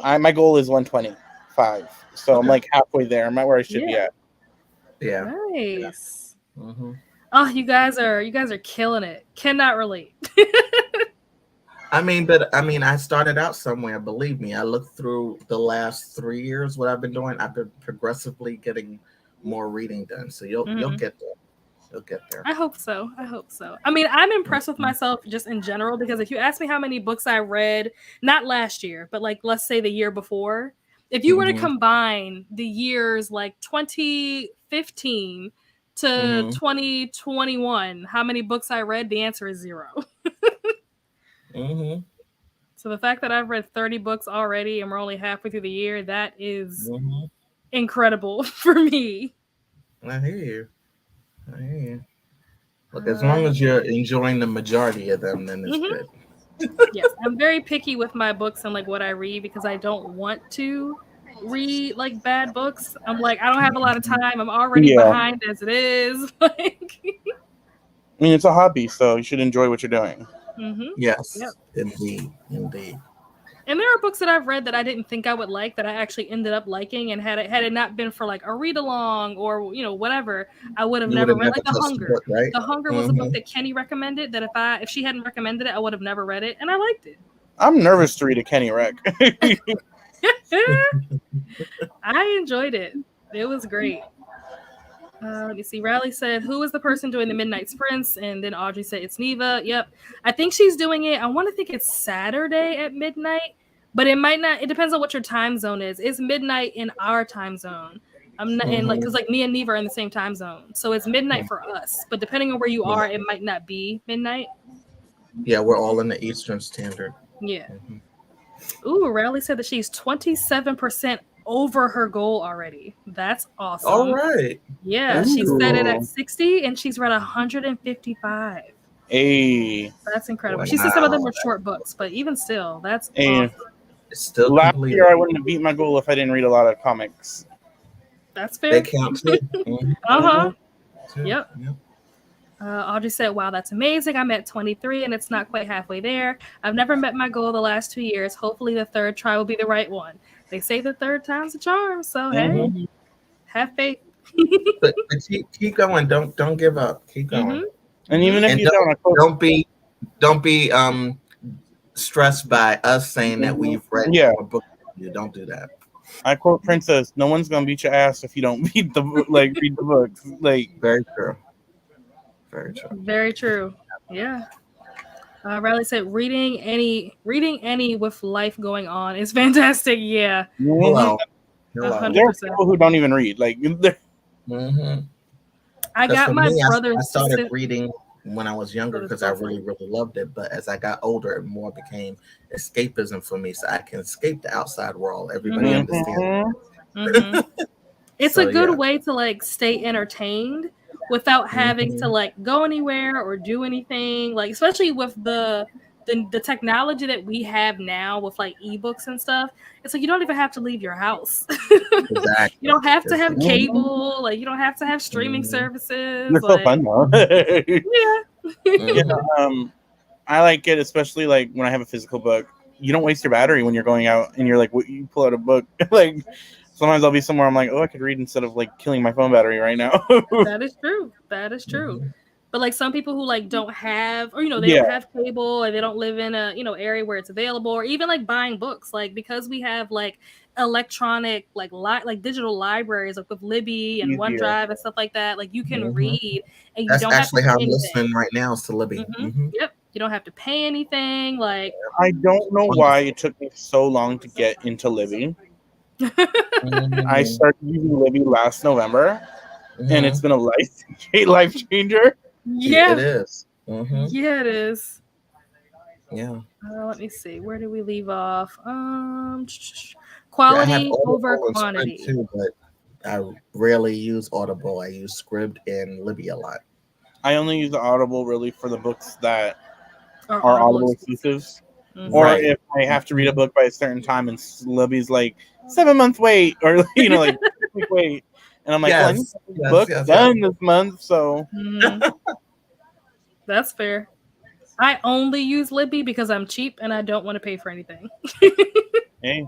I my goal is 125, so I'm Okay. like halfway there. I'm at where I should be Yeah. at. Yeah. Nice. Mm-hmm. Oh, you guys are killing it. Cannot relate. I mean, I started out somewhere. Believe me, I looked through the last 3 years. What I've been doing, I've been progressively getting more reading done. So you'll Mhm. get there. You'll get there. I hope so. I hope so. I mean, I'm impressed with myself just in general because if you ask me how many books I read, not last year, but like let's say the year before, if you were to Mm-hmm. combine the years like 2015 to Mm-hmm. 2021, how many books I read, the answer is 0. Mm-hmm. So the fact that I've read 30 books already and we're only halfway through the year, that is Mm-hmm. incredible for me. I hear you. I hear you. Look, as Uh, long as you're enjoying the majority of them, then it's mhm. good. Yes, I'm very picky with my books and like what I read because I don't want to read like bad books. I'm like, I don't have a lot of time. I'm already Yeah, behind as it is. Like, I mean it's a hobby, so you should enjoy what you're doing. Yep. Yes, indeed, indeed. And there are books that I've read that I didn't think I would like that I actually ended up liking, and had it not been for like a read along or whatever, I would have You would never have read never like The touched the Hunger. book, right? The Hunger was a book Mm-hmm. that Kenny recommended that if she hadn't recommended it, I would have never read it, and I liked it. I'm nervous to read a Kenny Rec. I enjoyed it. It was great. Let me see. Riley said, "Who is the person doing the midnight sprints?" And then Audrey said, "It's Neva." Yep, I think she's doing it. I want to think it's Saturday at midnight, but it might not. It depends on what your time zone is. It's midnight in our time zone. I'm not in like Mm-hmm. because like me and Neva are in the same time zone, so it's midnight for us. But depending on where you Yeah. are, it might not be midnight. Yeah, we're all in the Eastern Standard. Yeah. Mhm. Ooh, Riley said that she's 27% over her goal already. That's All awesome. right. Yeah, That's she good. set it at Ooh, 60 and she's read 155. a That's incredible. She said some of them Wow. were short books, but even still, that's a awesome. It's still last completed. year I wouldn't have beat my goal if I didn't read a lot of comics. That's They fair. count too. Mm-hmm. Uh-huh. Too. Yep. Yep. Audrey said, "Wow, that's amazing. I'm at 23 and it's not quite halfway there. I've never met my goal the last 2 years. Hopefully the third try will be the right one. They say the third time's a charm, so hey, Mm-hmm. have faith." But keep going. Don't give up. Keep Mm-hmm. going. And Mm-hmm. even if And you don't, I quote, don't be stressed by us saying that we've read yeah, more books than you. Don't do that. I quote Princess. No one's gonna beat your ass if you don't beat the read the books. Like Very true. Very true. Very true. Yeah. Riley said, reading any with life going on is fantastic. Yeah, Hello. a Hello. hundred there are percent. people who don't even read. Like Mm-hmm. I Because got for my me, brother I to started sit. reading when I was younger Let's because I go for it. really, really loved it. But as I got older, it more became escapism for me. So I can escape the outside world. Everybody Mm-hmm. understands. mhm. Mm-hmm. It's a So good yeah. way to like stay entertained without having to Mm-hmm. like go anywhere or do anything. Like especially with the technology that we have now with like ebooks and stuff, it's like you don't even have to leave your house. Exactly. You don't have to have Mhm. cable. Like you don't have to have streaming services. They're so Like, fun though. yeah. Mhm. I like it, especially like when I have a physical book. You don't waste your battery when you're going out and you're like, you pull out a book. Like sometimes I'll be somewhere, I'm like, oh, I could read instead of like killing my phone battery right now. That is true. That is true. Mhm. But like some people who like don't have, or they Yeah. don't have cable, or they don't live in a area where it's available, or even like buying books, like because we have like electronic like digital libraries like with Libby and Easier. OneDrive and stuff like that, like you can Mhm. read and you That's don't have actually to how pay I'm anything. listening right now is to Libby. Mhm. Yep, you don't have to pay anything. Like I don't know why it took me so long to get into Libby. I Mhm. started using Libby last November, and Mhm. it's been a life changer. yeah, It is. Mhm. yeah, it is. Yeah. Let me see. Where did we leave off? Yeah, I have Quality over Audible and Scribd quantity. too, but I rarely use Audible. I use Scribd and Libby a lot. I only use the Audible really for the books that Or are Audible Audible exclusive. exclusives, Mhm. or Right. if I have to read a book by a certain time and Libby's like 7-month wait, or like 6-week wait, and I'm like, well, I need Yes. to get the Yes. book Yes. done this month, so Mhm. That's fair. I only use Libby because I'm cheap and I don't want to pay for anything. hey,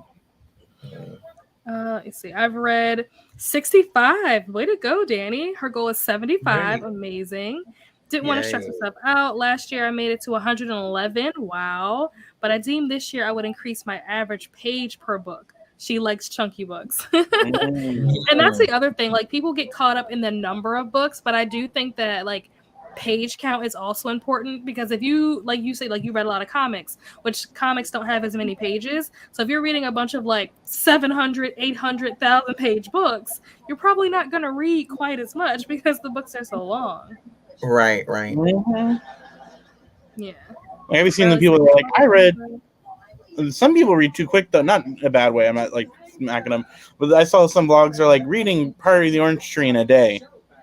Let's see. I've read 65. Way to go, Danny. Her goal is 75. Great. Amazing. Didn't want to stress Yay. myself out. Last year I made it to 111. Wow. But I deemed this year I would increase my average page per book. She likes chunky books. And that's the other thing. Like people get caught up in the number of books, but I do think that like page count is also important because if you like you say like you read a lot of comics, which comics don't have as many pages, so if you're reading a bunch of like 700 800,000 page books, you're probably not going to read quite as much because the books are so long. Right. Right. Yeah, like, have you seen the people that are like, I read? Some people read too quick though, not in a bad way. I'm not like smacking them, but I saw some blogs are like reading part of the Orange Tree in a day.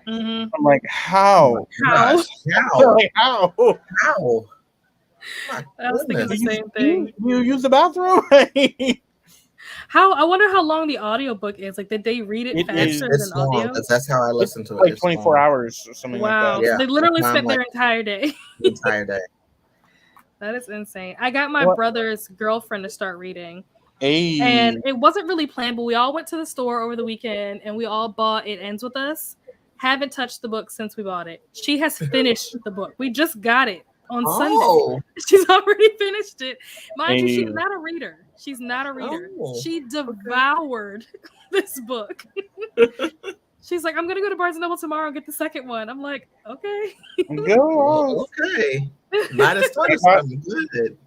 Mhm. I'm like, how? How? How? Like, how? How? My I was thinking the goodness. same thing. You use the bathroom? How I wonder how long the audiobook is. Like, did they read it It faster It's than long audio? because that's how I It's listen to it. like It's 24 long. hours or something Wow. like that. So they literally that's why I'm spent their like entire day. the entire day. That is insane. I got my What? brother's girlfriend to start reading. Hey. And it wasn't really planned, but we all went to the store over the weekend and we all bought It Ends With Us. Haven't touched the book since we bought it. She has finished the book. We just got it on Sunday. Oh. She's already finished it. Mind you, Hey. she's not a reader. She's not a reader. Oh, She devoured this book. She's like, I'm gonna go to Barnes and Noble tomorrow and get the second one. I'm like, okay. Go on. Okay. Might have started something good.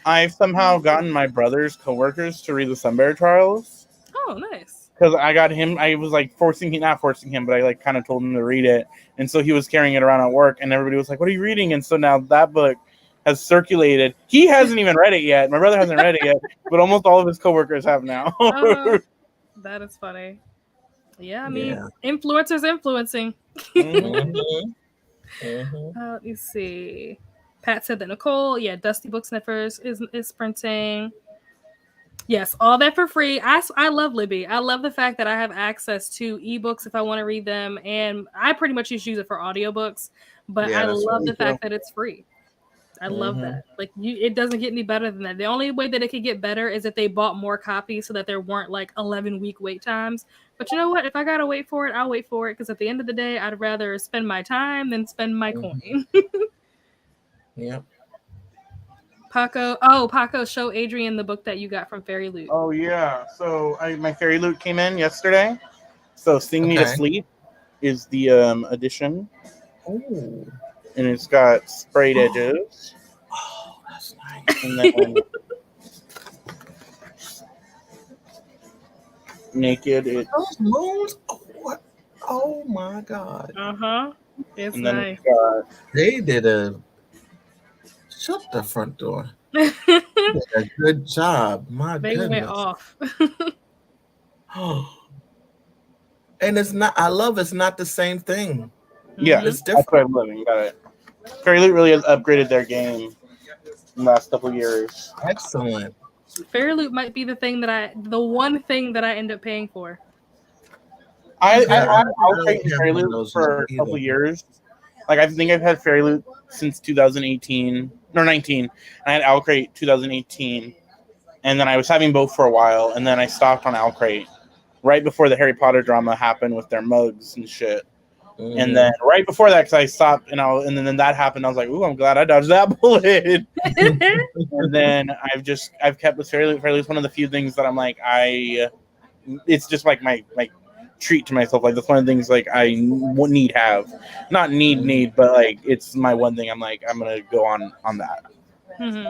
I've somehow gotten my brother's coworkers to read the Sunbear Trials. Oh, nice. Because I got him, I was like not forcing him, but I like kind of told him to read it. And so he was carrying it around at work and everybody was like, what are you reading? And so now that book has circulated. He hasn't even read it yet. My brother hasn't read it yet, but almost all of his coworkers have now. That is funny. Yeah, I mean, influencers influencing. Mhm. Mhm. Let me see. Pat said that Nicole, Dusty Book Sniffers is printing. Yes, all that for free. I love Libby. I love the fact that I have access to ebooks if I want to read them, and I pretty much just use it for audiobooks. But I love the fact that it's free. I love that. Like it doesn't get any better than that. The only way that it could get better is if they bought more copies so that there weren't like 11-week wait times. But you know what? If I gotta wait for it, I'll wait for it because at the end of the day, I'd rather spend my time than spend my coin. Yep. Paco, show Adrian the book that you got from Fairy Loot. Oh yeah. So my Fairy Loot came in yesterday. So Sing Me to Sleep is the edition. Oh. And it's got sprayed edges. Oh, that's nice. And then naked. Those moons. Oh, what? Oh my God. It's and then nice. They did shut the front door. They did a good job. My They goodness. went off. And it's not. I love it's not the same thing. Yeah, It's that's what different. I'm loving about it. Fairy Loot really has upgraded their game. in the last couple of years. Excellent. Fairy Loot might be the one thing that I end up paying for. I Yeah, I had don't Owlcrate really and have Fairy one of Loot those for now a couple either. of years. Like I think I've had Fairy Loot since 2018 or 19. I had Owlcrate 2018, and then I was having both for a while, and then I stopped on Owlcrate right before the Harry Potter drama happened with their mugs and shit. Mm-hmm. And then right before that, because I stopped, and then that happened. I was like, "Ooh, I'm glad I dodged that bullet." And then I've kept with Fairy Loot. Fairy Loot's one of the few things that I'm like, it's just like my treat to myself. Like that's one of the things like I need have, not need, but like it's my one thing. I'm like, I'm gonna go on that. Mm-hmm.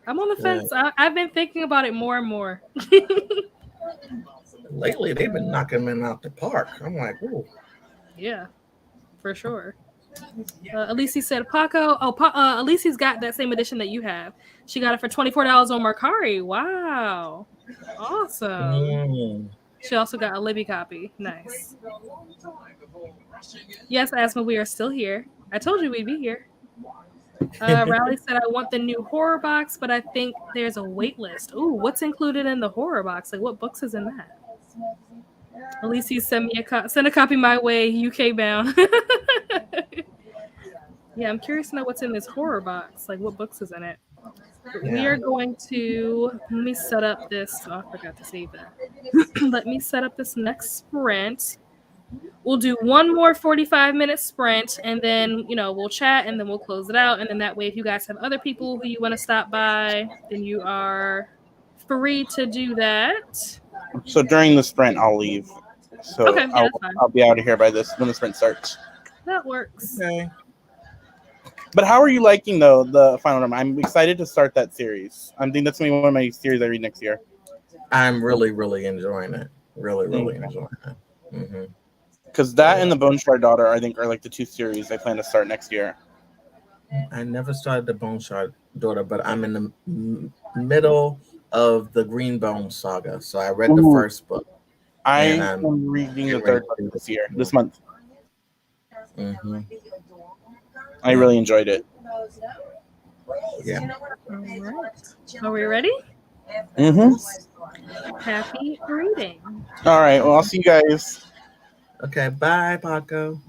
I'm on the fence. I've been thinking about it more and more. Lately, they've been knocking men out the park. I'm like, ooh. Yeah, for sure. Alicia said, Paco. Oh, Alicia's got that same edition that you have. She got it for $24 on Mercari. Wow. Awesome. Mm. She also got a Libby copy. Nice. Yes, Asma, we are still here. I told you we'd be here. Riley said, I want the new horror box, but I think there's a wait list. Ooh, what's included in the horror box? Like, what books is in that? Alicia send a copy my way, UK bound. Yeah, I'm curious to know what's in this horror box. Like, what books is in it? Yeah. We are going to let me set up this. Oh, I forgot to save that. Let me set up this next sprint. We'll do one more 45-minute sprint, and then we'll chat, and then we'll close it out. And then that way, if you guys have other people who you want to stop by, then you are free to do that. So during the sprint, I'll leave. So Okay, yeah, that's fine. I'll be out of here by when the sprint starts. That works. Okay. But how are you liking the final number? I'm excited to start that series. I think that's gonna be one of my series I read next year. I'm really, really enjoying it. Really enjoying it. Mm-hmm. Because that and the Bone Shard Daughter, I think, are like the two series I plan to start next year. I never started the Bone Shard Daughter, but I'm in the middle of the Greenbone saga. So I read the first book. I am reading the third book this month. Mm-hmm. I really enjoyed it. Yeah. All right. Are we ready? Mm-hmm. Happy reading. All right. Well, I'll see you guys. Okay. Bye, Paco.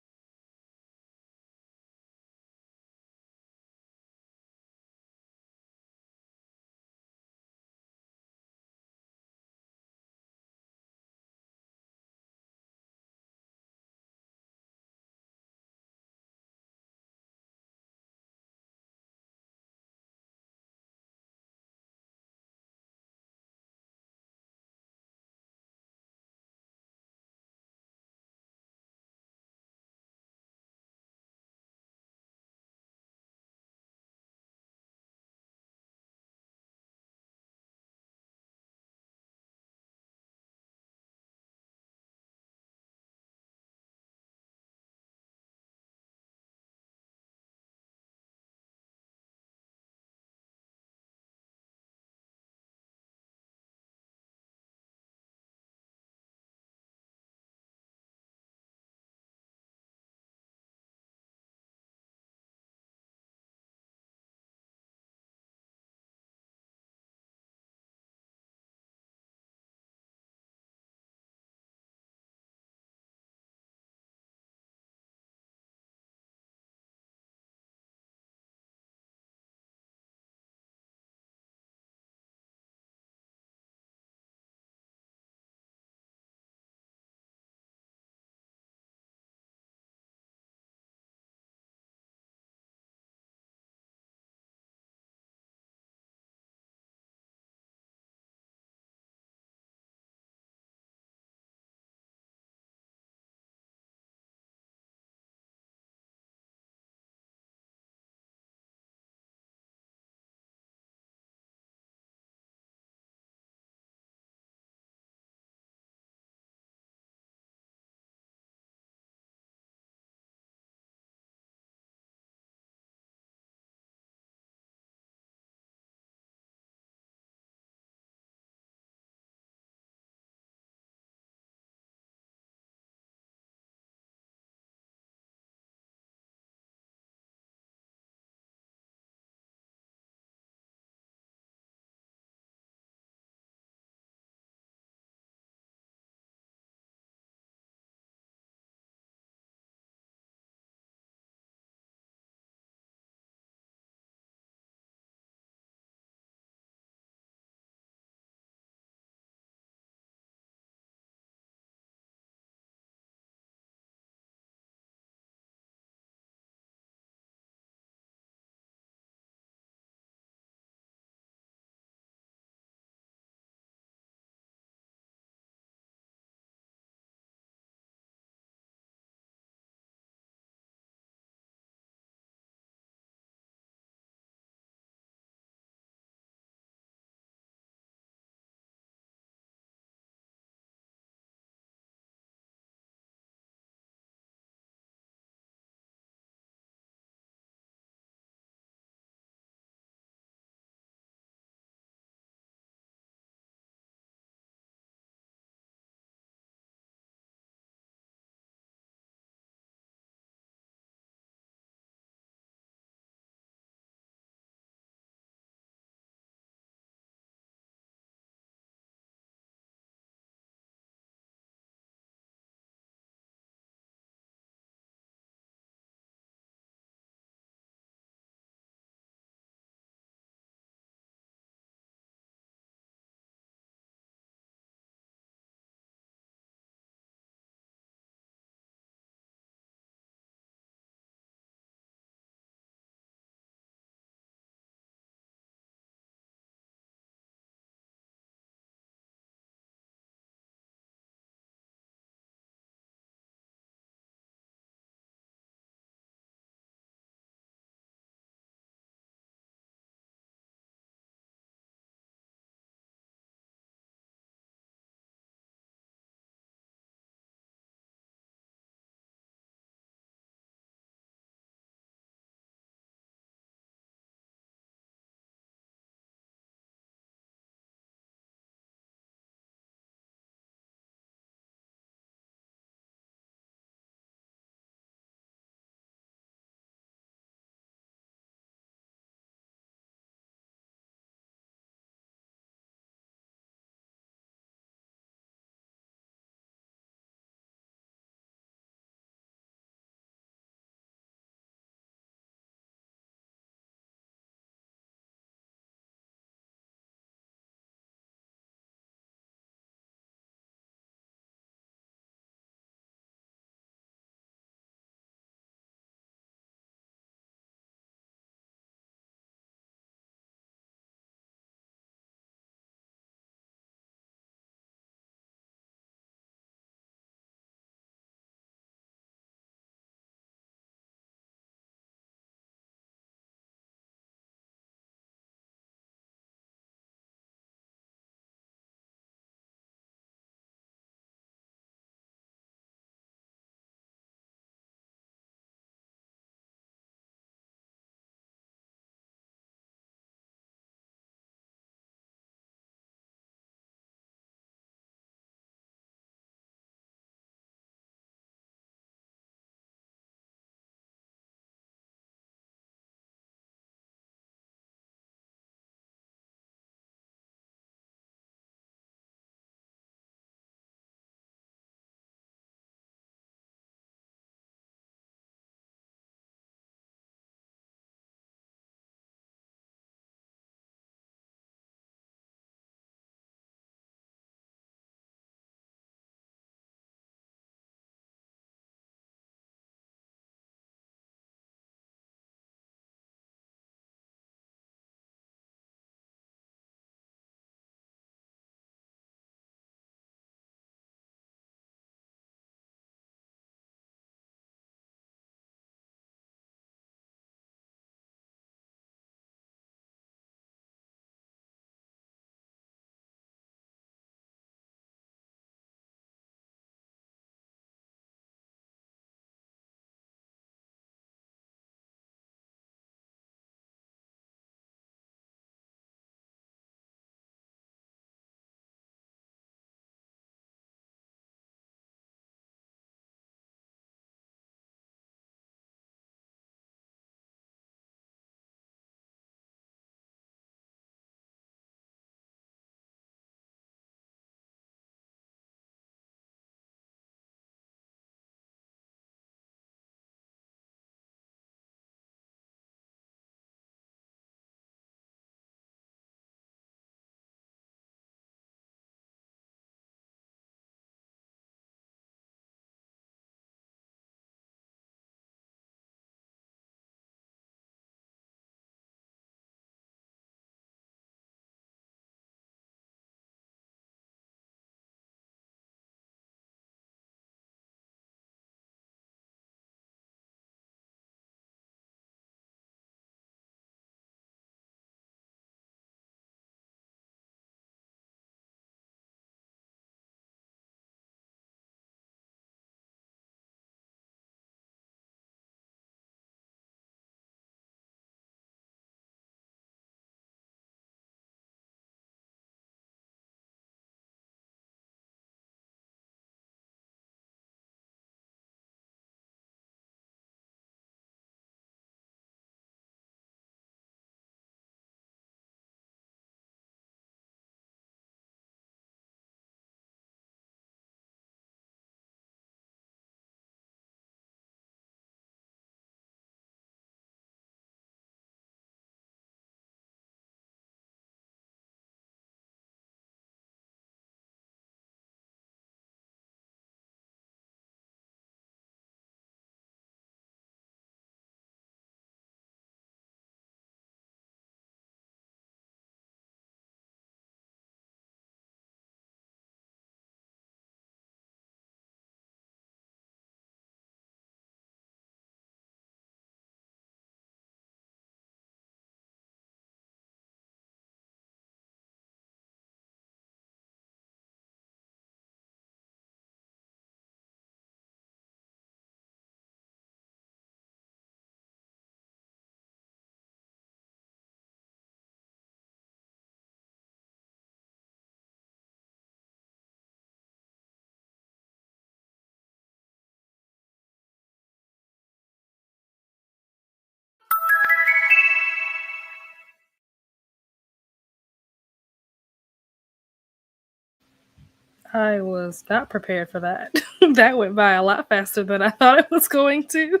I was not prepared for that. That went by a lot faster than I thought it was going to.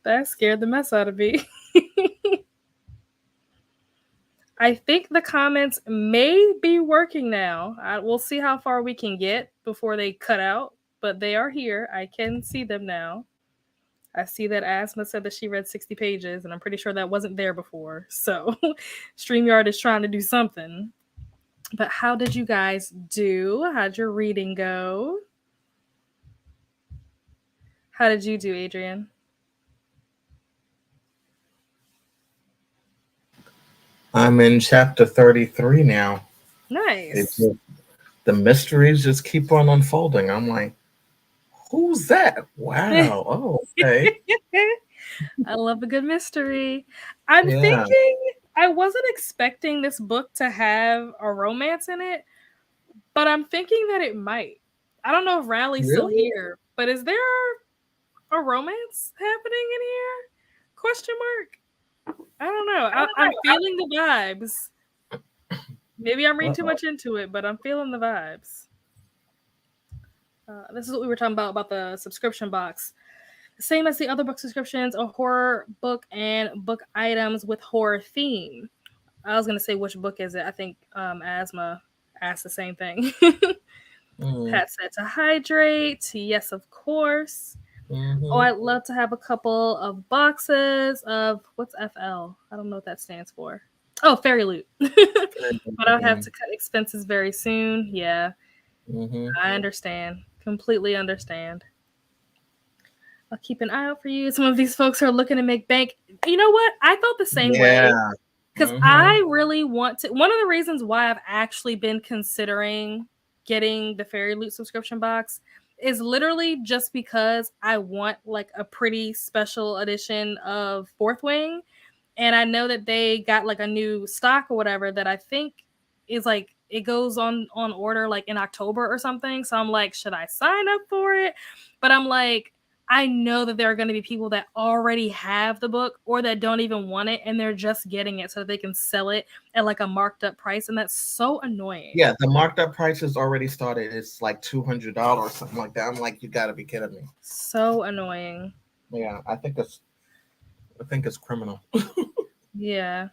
That scared the mess out of me. I think the comments may be working now. We'll see how far we can get before they cut out, but they are here. I can see them now. I see that Asma said that she read 60 pages, and I'm pretty sure that wasn't there before. So StreamYard is trying to do something. But how did you guys do? How'd your reading go? How did you do, Adrian? I'm in chapter 33 now. Nice. The mysteries just keep on unfolding. I'm like, who's that? Wow. Oh, okay. I love a good mystery. I'm Yeah. thinking I wasn't expecting this book to have a romance in it, but I'm thinking that it might. I don't know if Riley's still Really? here, but is there a romance happening in here? Question mark. I don't know. I'm feeling the vibes. Maybe I'm reading too much into it, but I'm feeling the vibes. This is what we were talking about the subscription box. Same as the other book subscriptions, a horror book and book items with horror theme. I was gonna say which book is it? I think Asma asked the same thing. Pat said to hydrate. Yes, of course. Mm-hmm. Oh, I'd love to have a couple of boxes of what's FL? I don't know what that stands for. Oh, Fairy Loot. But I'll have to cut expenses very soon. Yeah. I understand. Completely understand. I'll keep an eye out for you. Some of these folks are looking to make bank. You know what? I felt the same way. Because I really want to. One of the reasons why I've actually been considering getting the Fairy Loot subscription box is literally just because I want like a pretty special edition of Fourth Wing. And I know that they got like a new stock or whatever that I think is like it goes on order like in October or something. So I'm like, should I sign up for it? But I'm like, I know that there are going to be people that already have the book or that don't even want it and they're just getting it so that they can sell it at like a marked up price. And that's so annoying. Yeah, the marked up price has already started. It's like $200, something like that. I'm like, you got to be kidding me. So annoying. Yeah, I think it's criminal. Yeah.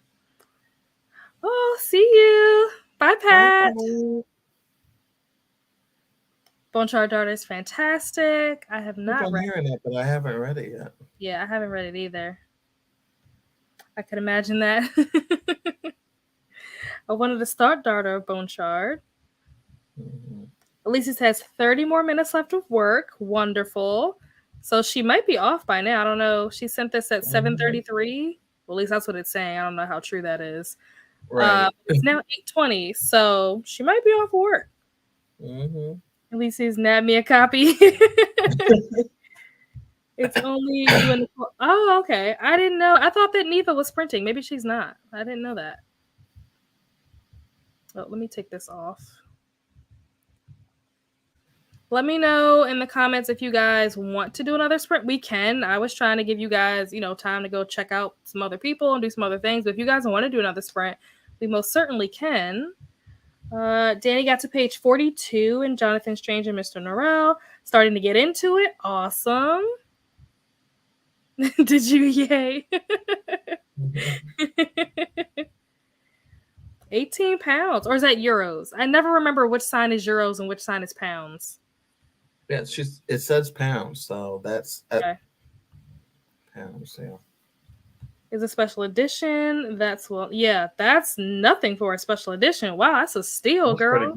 Oh, see you. Bye, Pat. Bonechar Dart is fantastic. I have not read it. It, but I haven't read it yet. Yeah, I haven't read it either. I could imagine that. I wanted to start Darter of Bonechard. Elise's has 30 more minutes left of work. Wonderful. So she might be off by now. I don't know. She sent this at 7:33. Well, at least that's what it's saying. I don't know how true that is. Right. It's now 8:20, so she might be off work. Elise's nabbed me a copy. It's only you and Nicole. Oh, okay. I didn't know. I thought that Neva was printing. Maybe she's not. I didn't know that. Oh, let me take this off. Let me know in the comments if you guys want to do another sprint. We can. I was trying to give you guys, time to go check out some other people and do some other things. But if you guys want to do another sprint, we most certainly can. Danny got to page 42 in Jonathan Strange and Mr. Norrell. Starting to get into it. Awesome. Did you? Yay. 18 pounds. Or is that euros? I never remember which sign is euros and which sign is pounds. Yeah, it says pounds, so that's okay. Pounds, yeah. Is a special edition. That's nothing for a special edition. Wow, that's a steal, girl.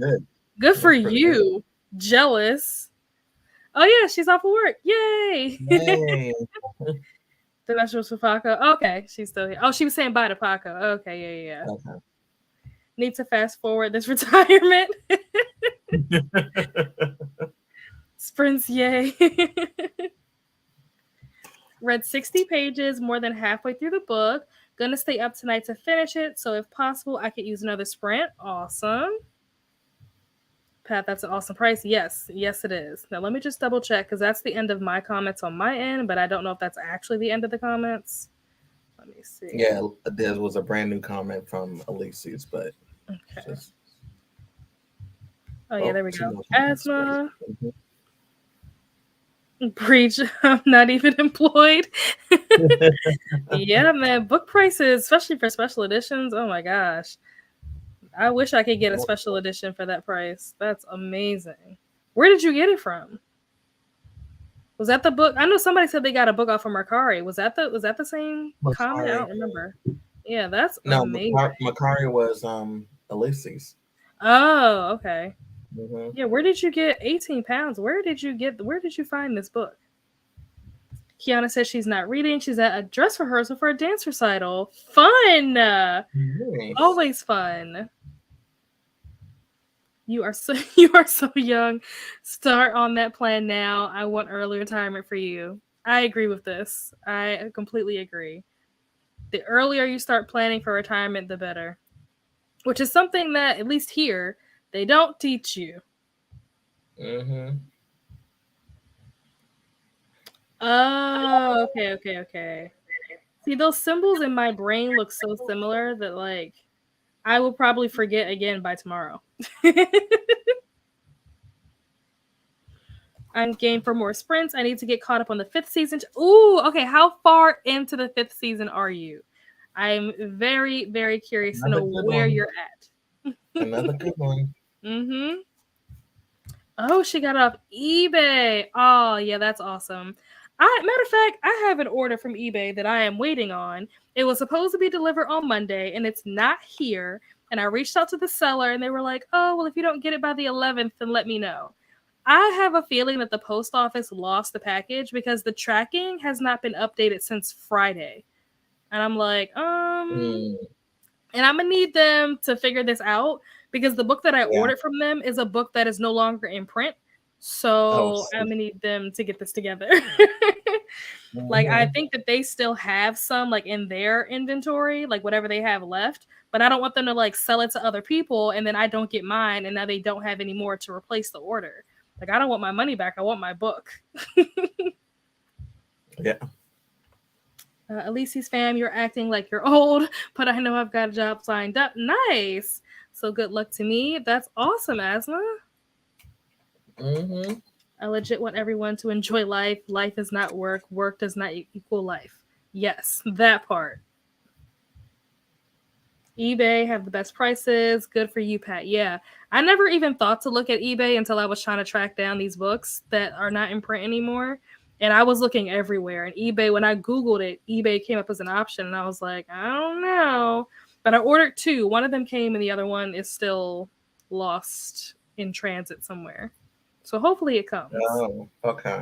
Good for you. Good. Jealous. Oh yeah, she's off of work. Yay! The vegetables for Paco. Okay, she's still here. Oh, she was saying bye to Paco. Okay, yeah. Okay. Need to fast forward this retirement. Sprints, yay. Read 60 pages, more than halfway through the book. Gonna stay up tonight to finish it, so if possible, I could use another sprint. Awesome. Pat, that's an awesome price. Yes, it is. Now, let me just double check, because that's the end of my comments on my end, but I don't know if that's actually the end of the comments. Let me see. Yeah, there was a brand new comment from Elise's, but... Okay. Oh yeah, there we She go. knows how to speak. Asthma. Breach. I'm not even employed. Yeah, man. Book prices, especially for special editions. Oh my gosh. I wish I could get a special edition for that price. That's amazing. Where did you get it from? Was that the book? I know somebody said they got a book off from Mercari. Was that the same comment? I Macari. don't remember. Yeah, that's No, amazing. Macari was Elise's. Oh, okay. Mm-hmm. Yeah, where did you get 18 pounds? Where did you find this book? Kiana says she's not reading. She's at a dress rehearsal for a dance recital. Fun! Nice. Always fun. You are so young. Start on that plan now. I want early retirement for you. I agree with this. I completely agree. The earlier you start planning for retirement, the better. Which is something that, at least here, they don't teach you. Mm-hmm. Oh, okay. See, those symbols in my brain look so similar that, like, I will probably forget again by tomorrow. I'm game for more sprints. I need to get caught up on the 5th season. Ooh, okay. How far into the 5th season are you? I'm very, very curious to know where you're at. Another good one. Mm-hmm. Oh, she got it off eBay. Oh, yeah, that's awesome. Matter of fact, I have an order from eBay that I am waiting on. It was supposed to be delivered on Monday, and it's not here. And I reached out to the seller, and they were like, "Oh, well, if you don't get it by the 11th, then let me know." I have a feeling that the post office lost the package because the tracking has not been updated since Friday. And I'm like, and I'm gonna need them to figure this out because the book that I ordered from them is a book that is no longer in print. So I'm gonna need them to get this together. Like, I think that they still have some like in their inventory, like whatever they have left, but I don't want them to like sell it to other people and then I don't get mine and now they don't have any more to replace the order. Like, I don't want my money back. I want my book. Yeah. Elise's fam, you're acting like you're old, but I know I've got a job lined up. Nice. So good luck to me. That's awesome, Asma. Mm-hmm. I legit want everyone to enjoy life. Life is not work. Work does not equal life. Yes, that part. eBay have the best prices. Good for you, Pat. Yeah. I never even thought to look at eBay until I was trying to track down these books that are not in print anymore. And I was looking everywhere. And eBay, when I Googled it, eBay came up as an option. And I was like, I don't know. But I ordered 2. One of them came and the other one is still lost in transit somewhere. So hopefully it comes. Oh, okay.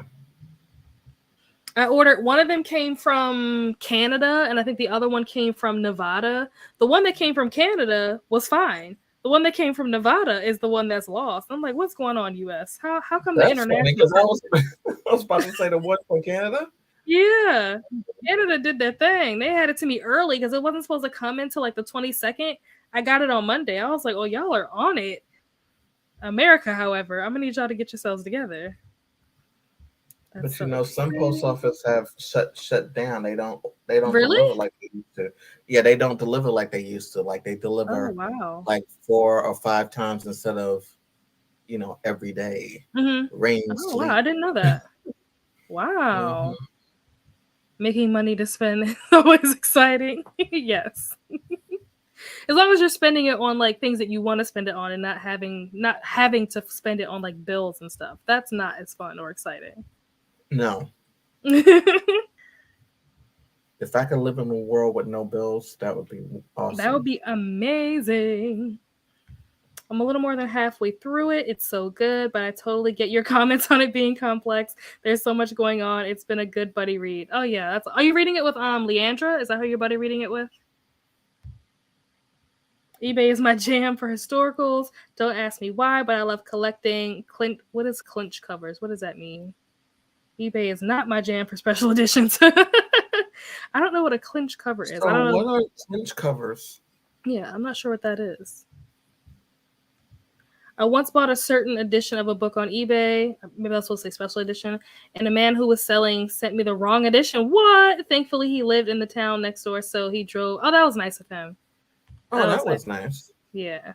I ordered, one of them came from Canada, and I think the other one came from Nevada. The one that came from Canada was fine. The one that came from Nevada is the one that's lost. I'm like, what's going on, US? How come That's the international? funny, I was about to say the one from Canada. Yeah, Canada did their thing. They had it to me early because it wasn't supposed to come until like the 22nd. I got it on Monday. I was like, oh, y'all are on it. America, however, I'm gonna need y'all to get yourselves together. But some post office have shut down. They don't really? deliver like they used to. Yeah, they don't deliver like they used to. Like they deliver like 4 or 5 times instead of every day. Rain, sleep. Wow, I didn't know that. Wow. Making money to spend is always exciting. Yes. As long as you're spending it on like things that you want to spend it on and not having to spend it on like bills and stuff. That's not as fun or exciting. No. If I could live in a world with no bills, that would be awesome. That would be amazing. I'm a little more than halfway through it. It's so good, but I totally get your comments on it being complex. There's so much going on. It's been a good buddy read. Oh yeah, are you reading it with Leandra? Is that who your buddy reading it with? eBay is my jam for historicals. Don't ask me why, but I love collecting what is clinch covers? What does that mean? eBay is not my jam for special editions. I don't know what a clinch cover is. I don't know. What are clinch covers? Yeah, I'm not sure what that is. I once bought a certain edition of a book on eBay. Maybe I was supposed to say special edition. And the man who was selling sent me the wrong edition. What? Thankfully, he lived in the town next door, so he drove. Oh, that was nice of him. Oh, that was nice. Yeah.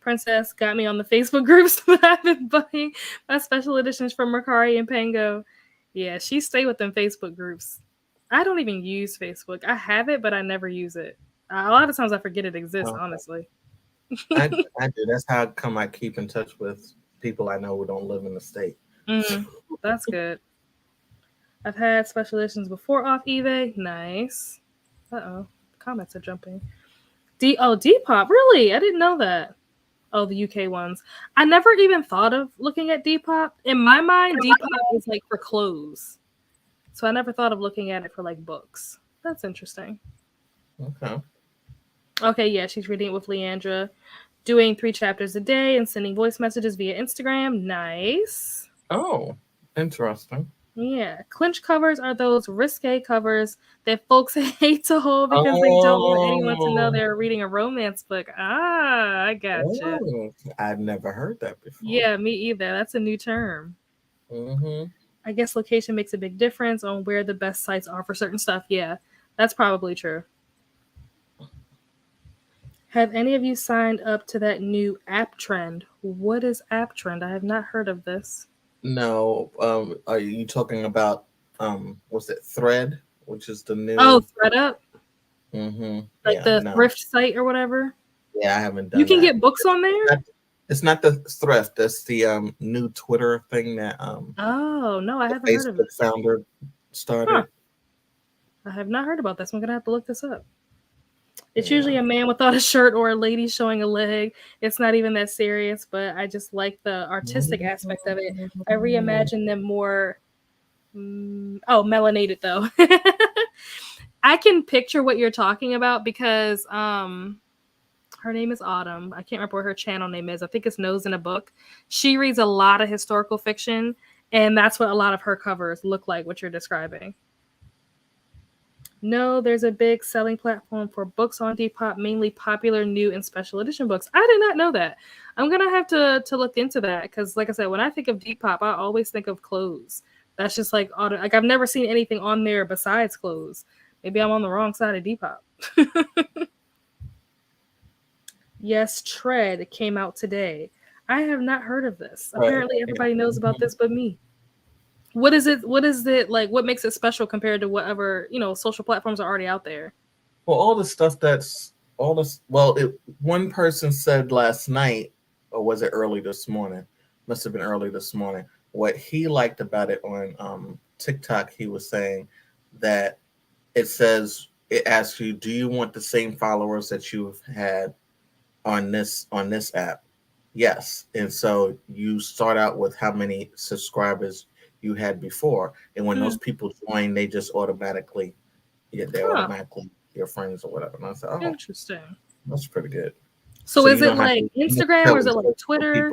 Princess got me on the Facebook groups that I've been buying my special editions from Mercari and Pango. Yeah, she stay with them Facebook groups. I don't even use Facebook. I have it, but I never use it. A lot of times I forget it exists, Okay. honestly. I do. That's how come I keep in touch with people I know who don't live in the state. That's good. I've had special editions before off eBay. Nice. Uh-oh. Comments are jumping. Depop. Really? I didn't know that. Oh, the UK ones. I never even thought of looking at Depop. In my mind, Depop is like for clothes. So I never thought of looking at it for like books. That's interesting. Okay. Okay, yeah, she's reading it with Leandra, doing 3 chapters a day and sending voice messages via Instagram. Nice. Oh, interesting. Yeah, clinch covers are those risque covers that folks hate to hold because they don't want anyone to know they're reading a romance book. Ah, I gotcha. Oh, I've never heard that before. Yeah, me either. That's a new term. Mm-hmm. I guess location makes a big difference on where the best sites are for certain stuff. Yeah, that's probably true. Have any of you signed up to that new app trend? What is app trend? I have not heard of this. No, are you talking about was it Thread, which is the new? Oh, ThreadUp, Mm-hmm. like Yeah, the no. thrift site or whatever. Yeah, I haven't done. You can that. get books on there. It's not the thrift. That's the new Twitter thing that Oh no, I the haven't heard of it. Facebook founder started. Huh. I have not heard about this. I'm gonna have to look this up. It's usually a man without a shirt or a lady showing a leg. It's not even that serious, but I just like the artistic aspect of it. I reimagine them more. Melanated though. I can picture what you're talking about because her name is Autumn. I can't remember what her channel name is. I think it's Nose in a Book. She reads a lot of historical fiction, and that's what a lot of her covers look like, what you're describing. No, there's a big selling platform for books on Depop, mainly popular new and special edition books. I did not know that. I'm going to have to look into that because, like I said, when I think of Depop, I always think of clothes. That's just like I've never seen anything on there besides clothes. Maybe I'm on the wrong side of Depop. Yes, Tread came out today. I have not heard of this. Apparently, everybody knows about this but me. What is it? What is it like? What makes it special compared to whatever social platforms are already out there? Well, all the stuff that's all this. Well, one person said last night, or was it early this morning? Must have been early this morning. What he liked about it on TikTok, he was saying that it asks you, do you want the same followers that you've had on this app? Yes. And so you start out with how many subscribers you had before, and when those people join, they just automatically automatically your friends or whatever. And I said, oh, interesting. That's pretty good. So is it like Instagram or is it like Twitter?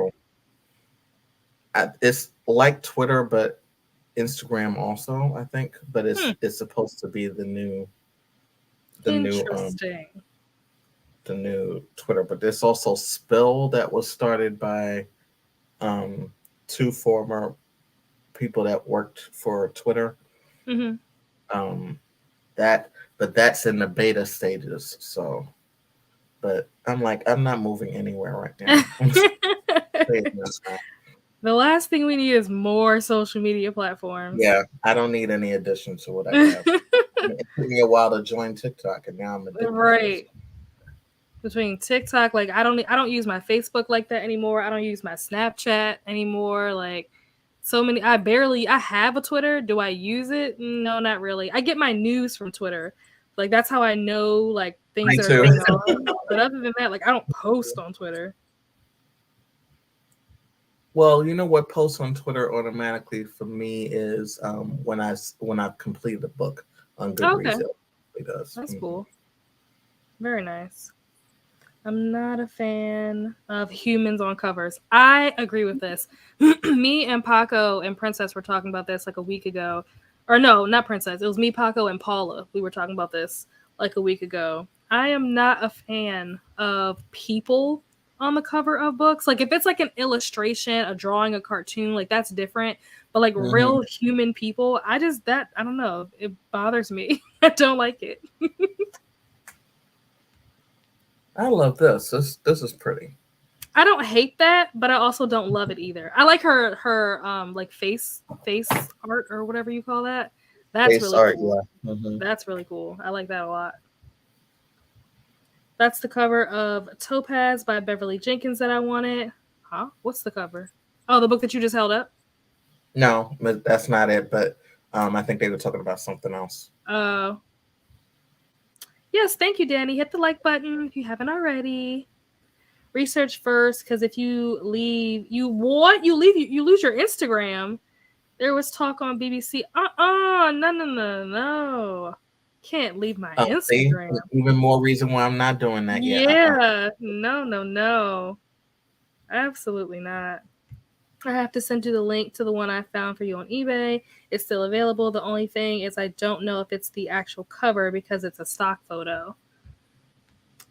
It's like Twitter, but Instagram also, I think. But it's supposed to be the new Twitter. But there's also Spill that was started by 2 former people that worked for Twitter. But that's in the beta stages. So, but I'm not moving anywhere right now. The last thing we need is more social media platforms. Yeah, I don't need any addition to what I have. It took me a while to join TikTok, and now I'm addicted. Right. Between TikTok, like I don't use my Facebook like that anymore. I don't use my Snapchat anymore. Like so many, I have a Twitter. Do I use it? No, not really. I get my news from Twitter. Like that's how I know like things that are going on. But other than that, like I don't post on Twitter. Well, you know what posts on Twitter automatically for me is when I've completed a book on Goodreads. It does. That's cool. Very nice. I'm not a fan of humans on covers. I agree with this. Me and Paco and Princess were talking about this like a week ago. Or no, not Princess. It was me, Paco, and Paula. We were talking about this like a week ago. I am not a fan of people on the cover of books. Like if it's like an illustration, a drawing, a cartoon, like that's different. But like real human people, I don't know. It bothers me. I don't like it. I love this. This is pretty. I don't hate that, but I also don't love it either. I like her like face art or whatever you call that. That's Face really art, cool. yeah. Mm-hmm. That's really cool. I like that a lot. That's the cover of Topaz by Beverly Jenkins that I wanted. Huh? What's the cover? Oh, the book that you just held up? No, but that's not it. But I think they were talking about something else. Yes, thank you, Danny. Hit the like button if you haven't already. Research first, because if you leave, you lose your Instagram. There was talk on BBC. No. Can't leave my Oh, see, Instagram. even more reason why I'm not doing that yet. Yeah, no. Absolutely not. I have to send you the link to the one I found for you on eBay. It's still available. The only thing is I don't know if it's the actual cover because it's a stock photo.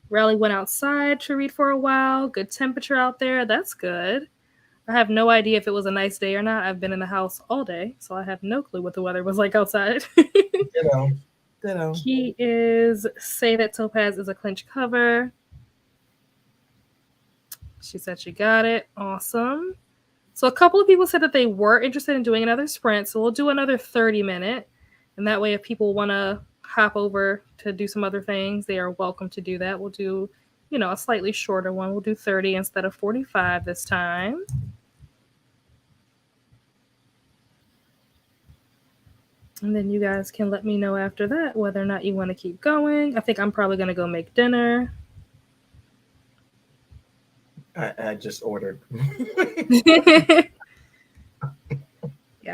Raleigh went outside to read for a while. Good temperature out there. That's good. I have no idea if it was a nice day or not. I've been in the house all day, so I have no clue what the weather was like outside. Ditto. Key is say that Topaz is a clinch cover. She said she got it. Awesome. So a couple of people said that they were interested in doing another sprint, so we'll do another 30-minute. And that way, if people want to hop over to do some other things, they are welcome to do that. We'll do, a slightly shorter one. We'll do 30 instead of 45 this time. And then you guys can let me know after that whether or not you want to keep going. I think I'm probably going to go make dinner. I just ordered. Yeah,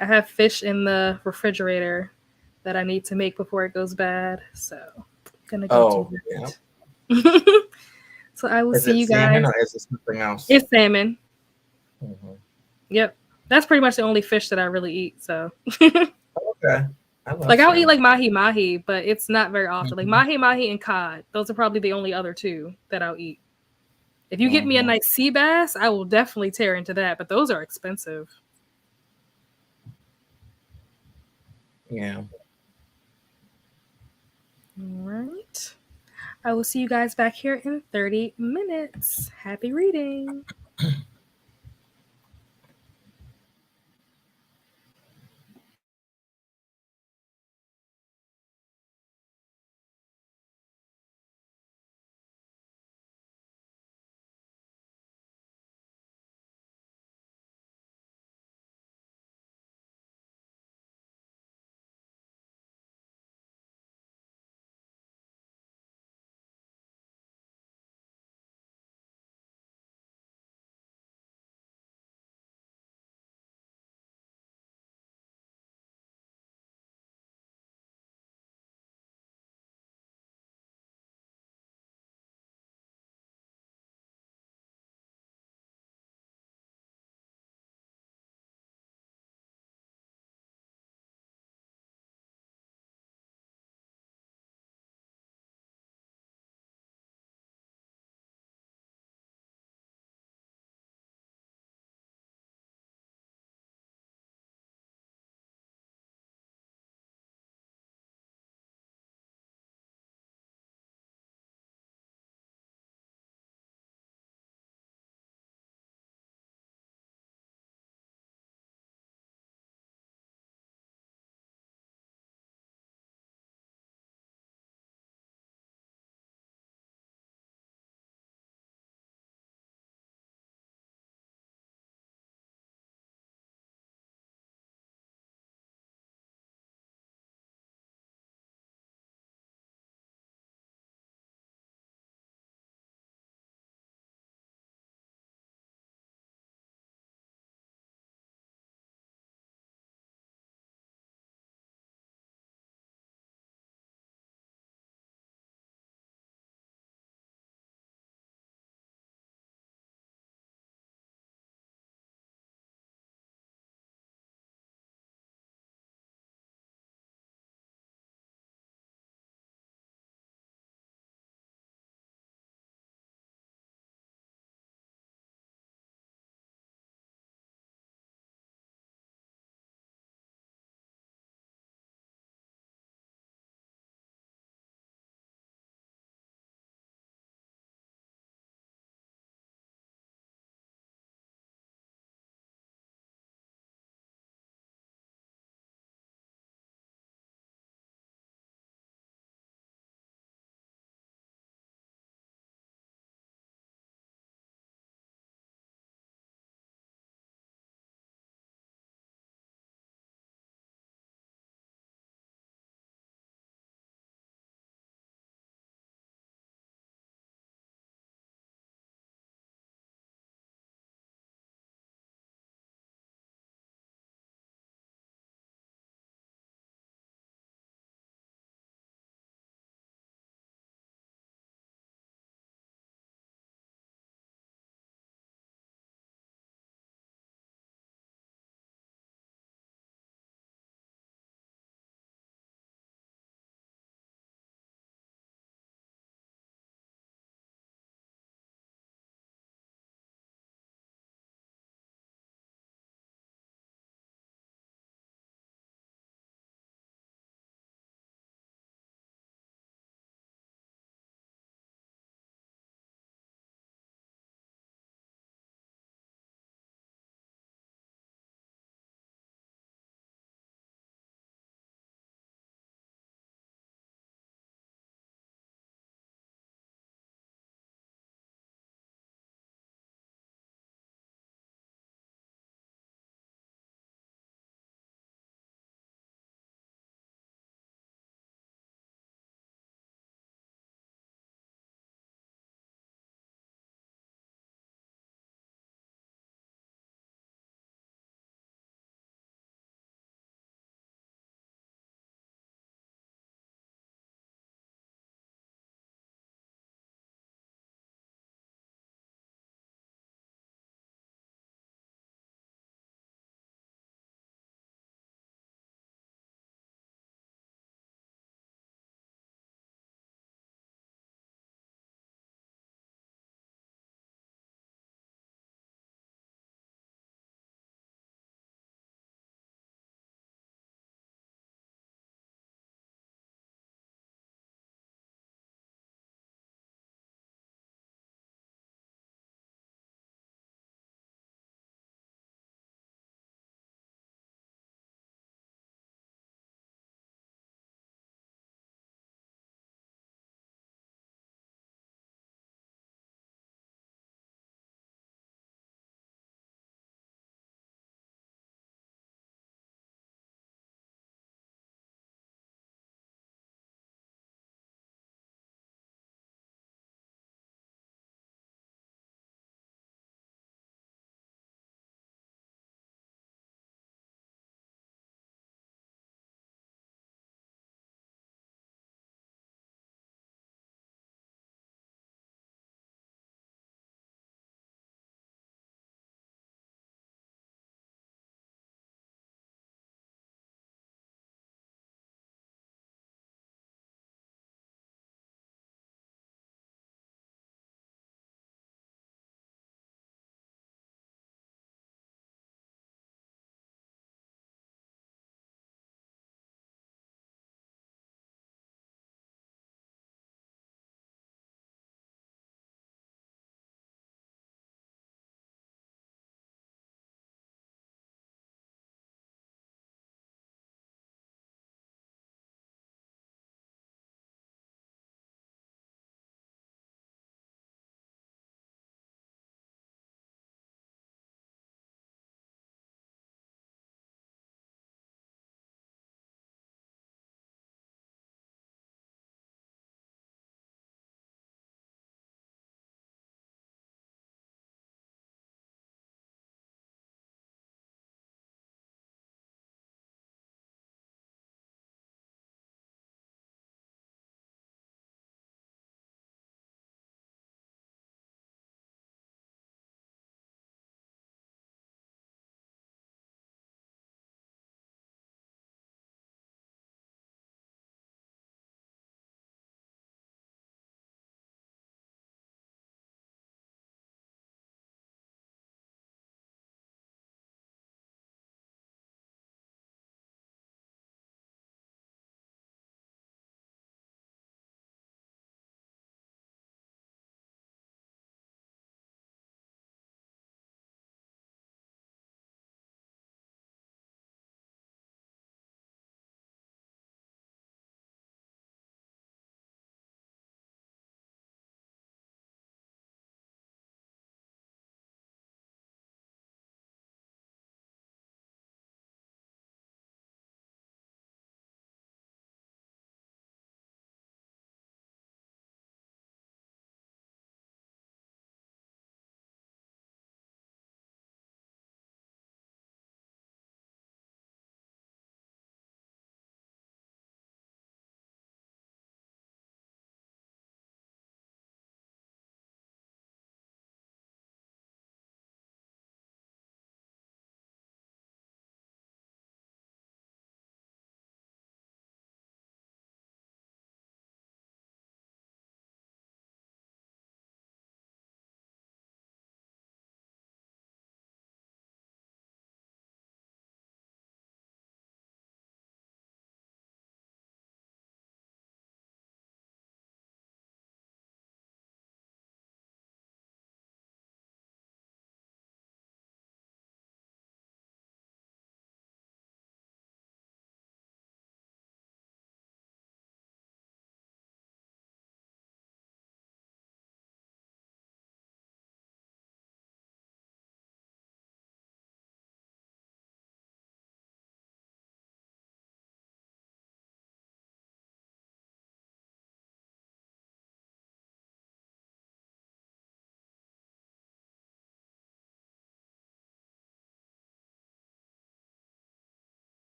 I have fish in the refrigerator that I need to make before it goes bad. So I'm going to go do that. Yeah. So I will see you guys. Salmon or is it something else? It's salmon. Mm-hmm. Yep. That's pretty much the only fish that I really eat. So okay. I'll eat like mahi, but it's not very often. Mm-hmm. Like mahi and cod. Those are probably the only other two that I'll eat. If you get me a nice sea bass, I will definitely tear into that, but those are expensive. Yeah. All right. I will see you guys back here in 30 minutes. Happy reading.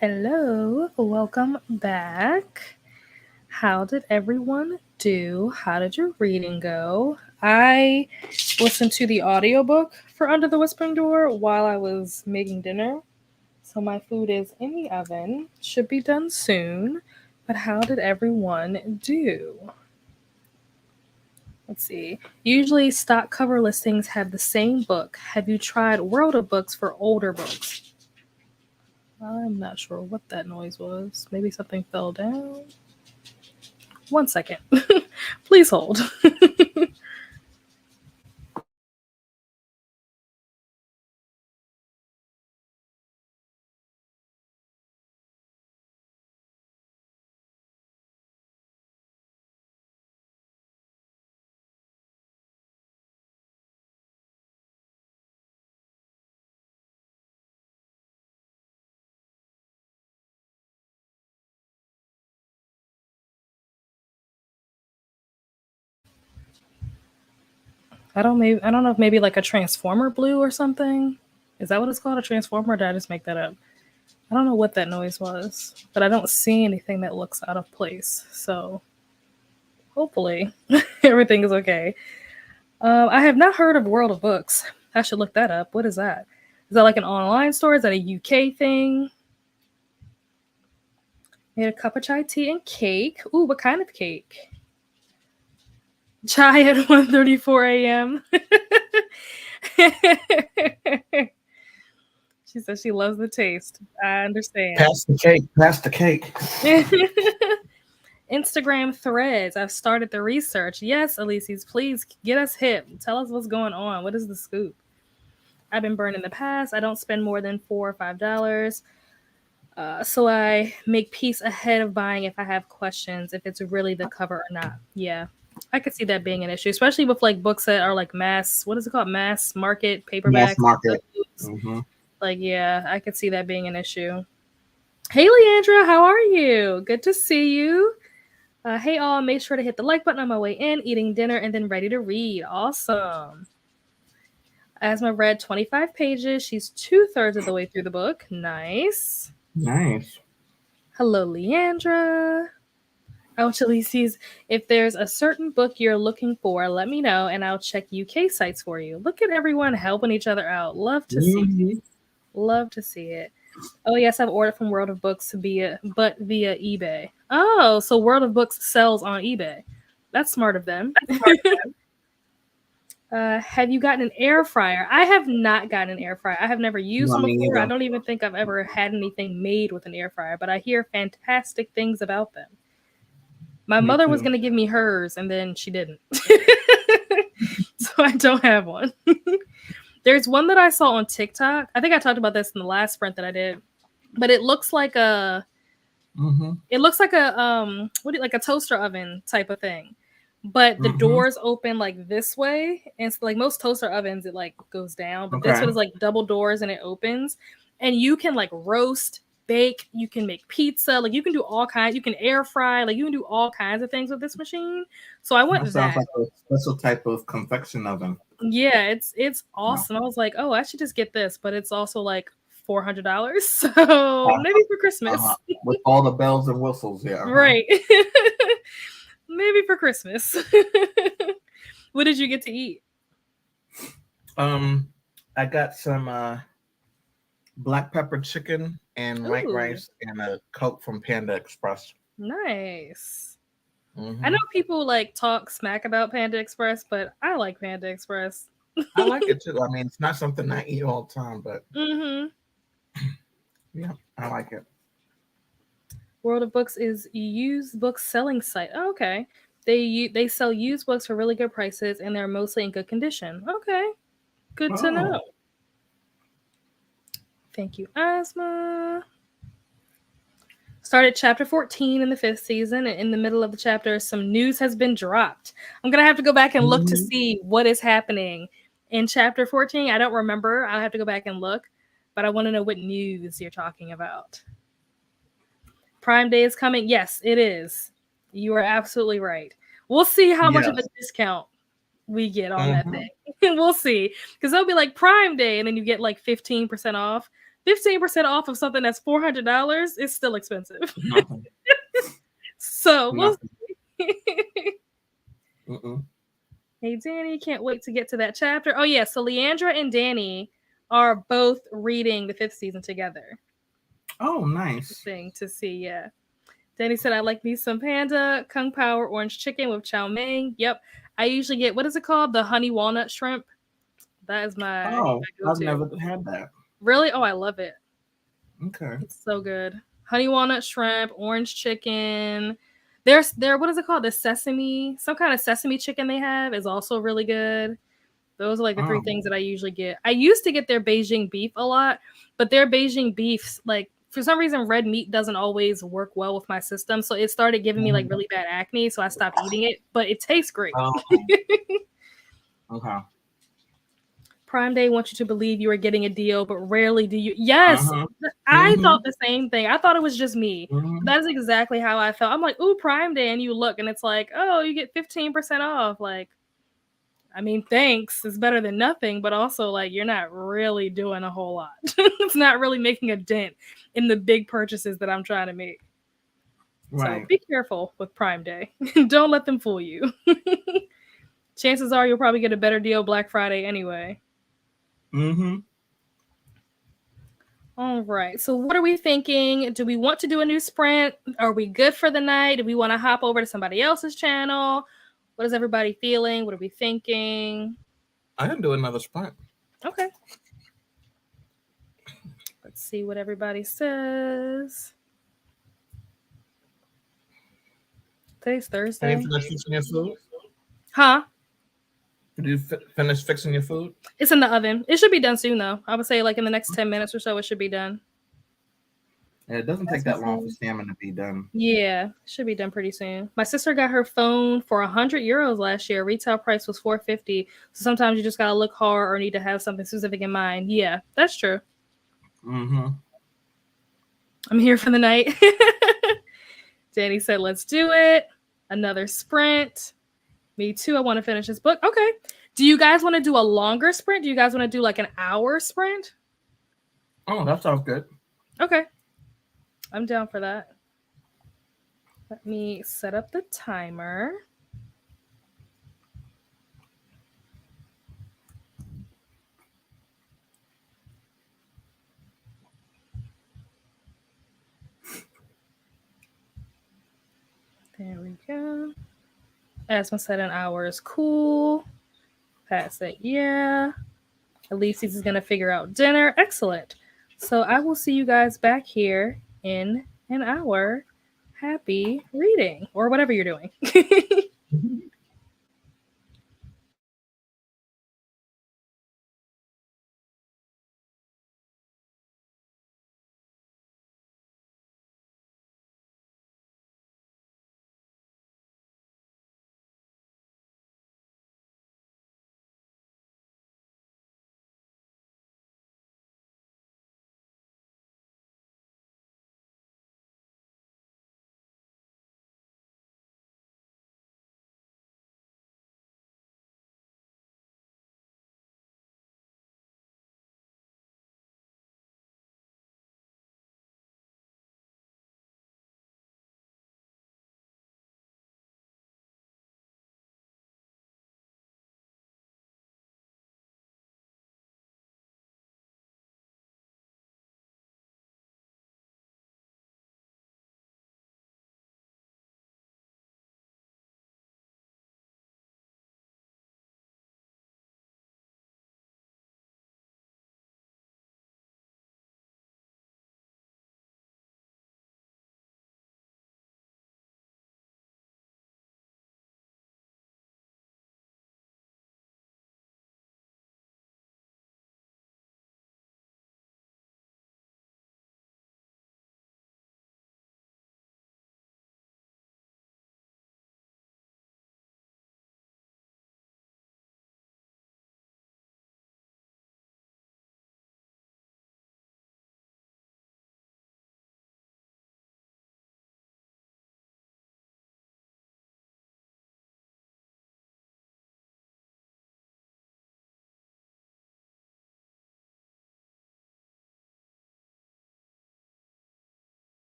Hello, welcome back. How did everyone do? How did your reading go? I listened to the audiobook for Under the Whispering Door while I was making dinner. So my food is in the oven, should be done soon. But how did everyone do? Let's see. Usually stock cover listings have the same book. Have you tried World of Books for older books? I'm not sure what that noise was. Maybe something fell down. 1 second. Please hold. I don't know if maybe like a transformer blew or something. Is that what it's called? A transformer? Or did I just make that up? I don't know what that noise was, but I don't see anything that looks out of place. So hopefully everything is okay. I have not heard of World of Books. I should look that up. What is that? Is that like an online store? Is that a UK thing? Made a cup of chai tea and cake. Ooh, what kind of cake? Chai at 1:34 a.m. She says she loves the taste. I understand. Pass the cake. Pass the cake. Instagram threads. I've started the research. Yes, Elises, please get us hip. Tell us what's going on. What is the scoop? I've been burned in the past. I don't spend more than $4 or $5. So I make peace ahead of buying if I have questions, if it's really the cover or not. Yeah, I could see that being an issue, especially with like books that are like mass, what is it called? Mass market paperbacks. Mass market. Mm-hmm. Like, yeah, I could see that being an issue. Hey, Leandra, how are you? Good to see you. Hey, all, make sure to hit the like button on my way in, eating dinner, and then ready to read. Awesome. Asma read 25 pages. She's 2/3 of the way through the book. Nice. Nice. Hello, Leandra. Oh, Chalices, if there's a certain book you're looking for, let me know, and I'll check UK sites for you. Look at everyone helping each other out. Love to see it. Love to see it. Oh, yes, I've ordered from World of Books via eBay. Oh, so World of Books sells on eBay. That's smart of them. Have you gotten an air fryer? I have not gotten an air fryer. I have never used one before. I don't even think I've ever had anything made with an air fryer, but I hear fantastic things about them. My mother was going to give me hers, and then she didn't. So I don't have one. There's one that I saw on TikTok. I think I talked about this in the last sprint that I did, but it looks like a, it looks like a like a toaster oven type of thing, but the doors open like this way, and so like most toaster ovens, it like goes down, but this one is like double doors and it opens, and you can like roast, bake, you can make pizza, like you can do all kinds, you can air fry, like you can do all kinds of things with this machine. So I went that sounds like a special type of convection oven. Yeah, it's awesome. I was like, oh, I should just get this, but it's also like $400. So maybe for Christmas. With all the bells and whistles, yeah. Right. Maybe for Christmas. What did you get to eat? I got some black pepper chicken and white rice and a Coke from Panda Express. Nice. I know people like talk smack about Panda Express, but I like Panda Express. I like it too. I mean, it's not something I eat all the time, but yeah, I like it. World of Books is a used book selling site. Oh, okay. They sell used books for really good prices, and they're mostly in good condition. Okay. Good to know. Thank you, Asma. Started chapter 14 in the 5th season, and in the middle of the chapter, some news has been dropped. I'm going to have to go back and look to see what is happening in chapter 14. I don't remember. I'll have to go back and look, but I want to know what news you're talking about. Prime Day is coming. Yes, it is. You are absolutely right. We'll see how much of a discount we get on that thing. We'll see. Because they'll be like Prime Day, and then you get like 15% off. 15% off of something that's $400 is still expensive. Nothing. So we'll Nothing. Mm-mm. Hey, Danny, can't wait to get to that chapter. Oh, yeah. So Leandra and Danny are both reading the 5th season together. Oh, nice. Thing to see, yeah. Danny said, I like me some panda, Kung Pao orange chicken with chow mein. Yep. I usually get, what is it called? The honey walnut shrimp. That is my I've go-to. never had that. Really? Oh, I love it. Okay. It's so good. Honey walnut shrimp, orange chicken. There's what is it called? The sesame, some kind of sesame chicken they have is also really good. Those are like the 3 things that I usually get. I used to get their Beijing beef a lot, but their Beijing beefs, like for some reason, red meat doesn't always work well with my system. So it started giving me like really bad acne. So I stopped eating it, but it tastes great. Oh. Okay. Prime Day wants you to believe you are getting a deal, but rarely do you. Yes, I thought the same thing. I thought it was just me. That is exactly how I felt. I'm like, ooh, Prime Day, and you look, and it's like, oh, you get 15% off. Like, I mean, thanks. It's better than nothing, but also like you're not really doing a whole lot. It's not really making a dent in the big purchases that I'm trying to make. Right. So be careful with Prime Day. Don't let them fool you. Chances are you'll probably get a better deal Black Friday anyway. All right. So what are we thinking? Do we want to do a new sprint? Are we good for the night? Do we want to hop over to somebody else's channel? What is everybody feeling? What are we thinking? I can do another sprint. Okay. Let's see what everybody says. Today's Thursday. Have you finished fixing your food? Huh? Did you finish fixing your food? It's in the oven. It should be done soon, though. I would say like in the next 10 minutes or so, it should be done. Yeah, it doesn't take that long for salmon to be done. Yeah, it should be done pretty soon. My sister got her phone for 100 euros last year. Retail price was 450. So sometimes you just gotta look hard or need to have something specific in mind. Yeah, that's true. I'm here for the night. Danny said, let's do it. Another sprint. Me too. I want to finish this book. Okay. Do you guys want to do a longer sprint? Do you guys want to do like an hour sprint? Oh, that sounds good. Okay. I'm down for that. Let me set up the timer. There we go. Asma said an hour is cool. Pat said, yeah. Elyse's is going to figure out dinner. Excellent. So I will see you guys back here in an hour. Happy reading or whatever you're doing.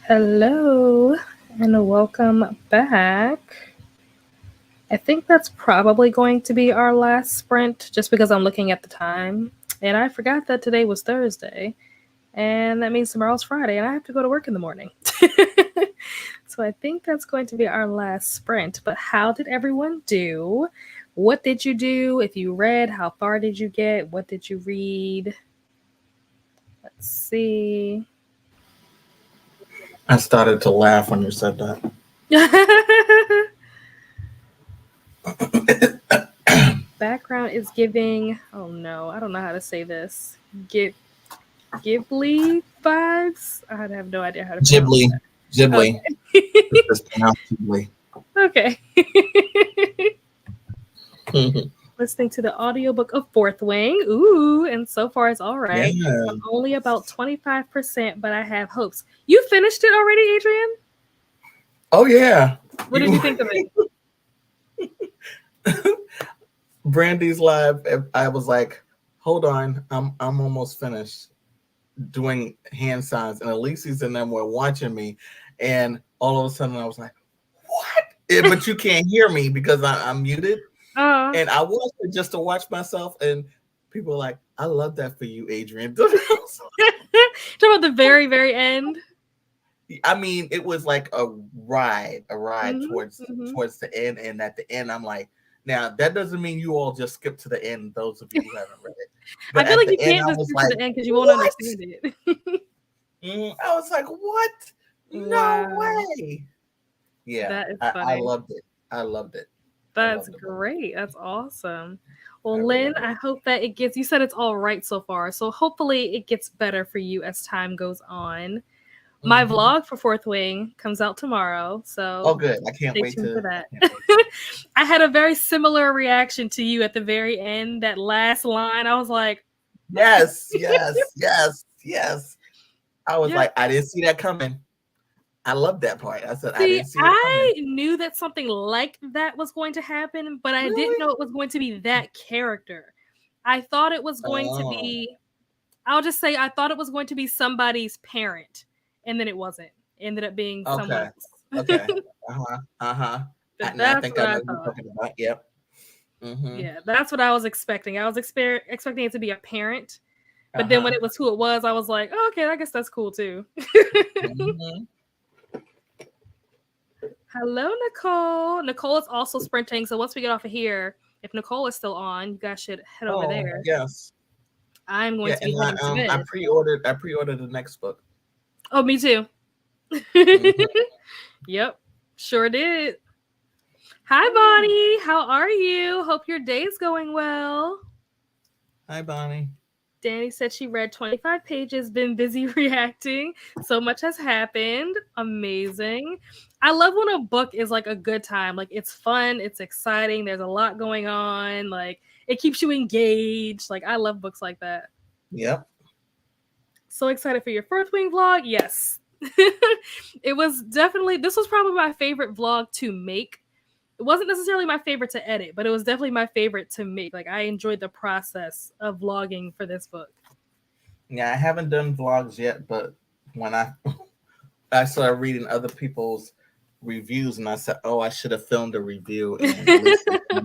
Hello and welcome back. I think that's probably going to be our last sprint just because I'm looking at the time. And I forgot that today was Thursday. And that means tomorrow's Friday and I have to go to work in the morning. So I think that's going to be our last sprint. But how did everyone do? What did you do? If you read, how far did you get? What did you read? Let's see. I started to laugh when you said that. Background is giving. Oh no, I don't know how to say this. Ghibli vibes. I have no idea how to pronounce Ghibli. that. Ghibli. Okay. It's pronounced Ghibli. Okay. Listening to the audiobook of Fourth Wing. Ooh, and so far it's all right. Yeah. I'm only about 25%, but I have hopes. You finished it already, Adrian? Oh yeah. What did you think of it? Brandy's live. I was like, hold on, I'm almost finished doing hand signs, and Alici's and them were watching me, and all of a sudden I was like, what? But you can't hear me because I'm muted. And I watched it just to watch myself, and people were like, I love that for you, Adrian. Talk about the very, very end. I mean, it was like a ride towards the end, and at the end, I'm like, now that doesn't mean you all just skip to the end. Those of you who haven't read it, but I feel like you can't just skip to the end because you won't understand it. I was like, what? No way! Yeah, that is funny. I loved it. I loved it. That's great. That's awesome. Well, Lynn, I hope that it gets. You said it's all right so far, so hopefully it gets better for you as time goes on. My vlog for Fourth Wing comes out tomorrow, so good. I can't wait for that. I had a very similar reaction to you at the very end. That last line, I was like, "Yes, yes, yes, yes." I was like, "I didn't see that coming." I love that part. I said, "I didn't see that coming." I knew that something like that was going to happen, but I didn't know it was going to be that character. I thought it was going to be. I'll just say I thought it was going to be somebody's parent. And then it wasn't. It ended up being someone else. Okay. And I think I know what you're talking about. Yep. Yeah, that's what I was expecting. I was expecting it to be a parent. But then when it was who it was, I was like, oh, okay, I guess that's cool too. Hello, Nicole. Nicole is also sprinting. So once we get off of here, if Nicole is still on, you guys should head over there. Yes. I'm going to be heading to bed. I pre-ordered the next book. Oh, me too. Yep, sure did. Hi, Bonnie. How are you? Hope your day's going well. Hi, Bonnie. Danny said she read 25 pages, been busy reacting. So much has happened. Amazing. I love when a book is like a good time. Like it's fun, it's exciting, there's a lot going on. Like it keeps you engaged. Like I love books like that. Yep. So excited for your Fourth Wing vlog. Yes. This was probably my favorite vlog to make. It wasn't necessarily my favorite to edit, but it was definitely my favorite to make. Like I enjoyed the process of vlogging for this book. Yeah, I haven't done vlogs yet, but when I started reading other people's reviews, and I said, "Oh, I should have filmed a review." And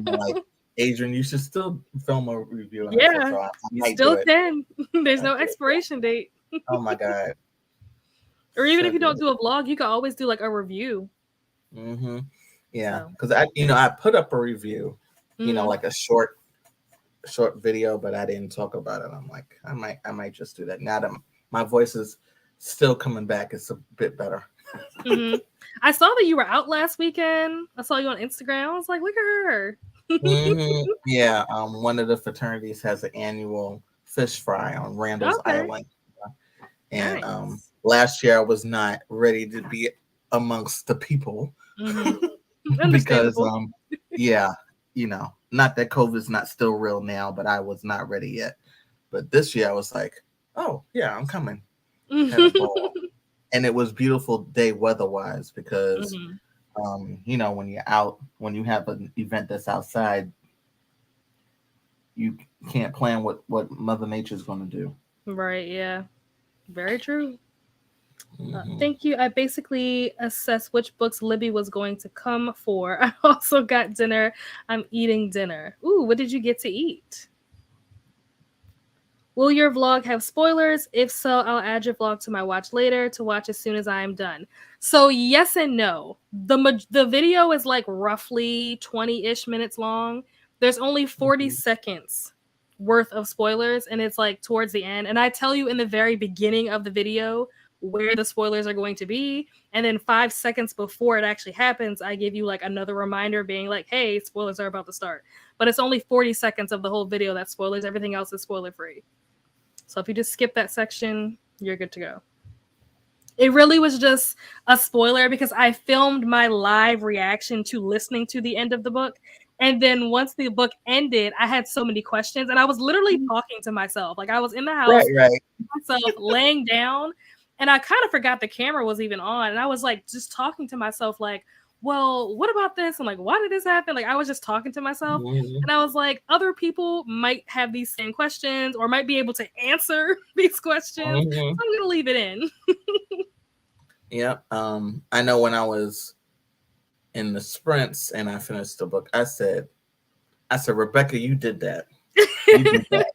like, Adrian, you should still film a review. And yeah, said, you still can. There's no expiration date. Oh my god! Or even if you don't do a vlog, you can always do like a review. Yeah, because I put up a review, like a short video, but I didn't talk about it. I'm like, I might just do that now that my voice is still coming back. It's a bit better. I saw that you were out last weekend. I saw you on Instagram. I was like, look at her. Yeah, one of the fraternities has an annual fish fry on Randall's Island, and last year I was not ready to be amongst the people. Because not that COVID's not still real now, but I was not ready yet. But this year I was like, oh yeah, I'm coming. And it was beautiful day weather-wise because when you're out, when you have an event that's outside, you can't plan what Mother Nature's going to do. Right, yeah. Very true. Thank you. I basically assessed which books Libby was going to come for. I also got dinner. I'm eating dinner. Ooh, what did you get to eat? Will your vlog have spoilers? If so, I'll add your vlog to my watch later to watch as soon as I am done. So yes and no. The video is like roughly 20-ish minutes long. There's only 40 seconds worth of spoilers, and it's like towards the end. And I tell you in the very beginning of the video where the spoilers are going to be, and then 5 seconds before it actually happens, I give you like another reminder being like, hey, spoilers are about to start. But it's only 40 seconds of the whole video that spoilers. Everything else is spoiler free. So if you just skip that section, you're good to go. It really was just a spoiler because I filmed my live reaction to listening to the end of the book. And then once the book ended, I had so many questions and I was literally talking to myself. Like I was in the house, myself laying down, and I kind of forgot the camera was even on. And I was like just talking to myself like, well, what about this? I'm like, why did this happen? Like I was just talking to myself, and I was like, other people might have these same questions or might be able to answer these questions. So I'm gonna leave it in. Yep. I know when I was in the sprints and I finished the book, I said, Rebecca, you did that. You did that.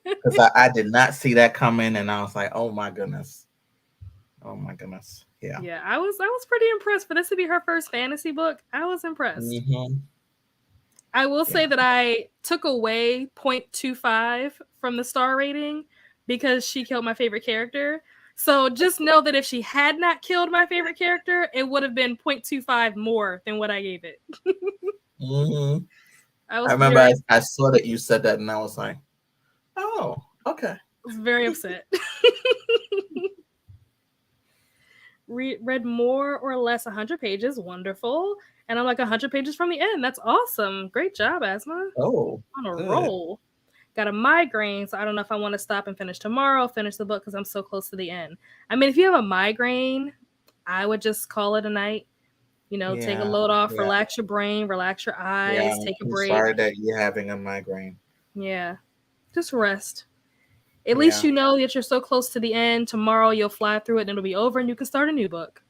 Because I did not see that coming, and I was like, oh my goodness. Oh my goodness. Yeah. Yeah, I was pretty impressed. For this to be her first fantasy book, I was impressed. I will say that I took away 0.25 from the star rating because she killed my favorite character. So just know that if she had not killed my favorite character, it would have been 0.25 more than what I gave it. I remember I saw that you said that, and I was like, oh, okay. I was very upset. Read more or less 100 pages. Wonderful. And I'm like 100 pages from the end. That's awesome. Great job, Asma. Oh, on a roll. Got a migraine, so I don't know if I want to stop and finish tomorrow, finish the book because I'm so close to the end. I mean, if you have a migraine, I would just call it a night. You know, take a load off, relax your brain, relax your eyes, take a break. Sorry that you're having a migraine. Yeah, just rest. At least you know that you're so close to the end. Tomorrow you'll fly through it and it'll be over and you can start a new book.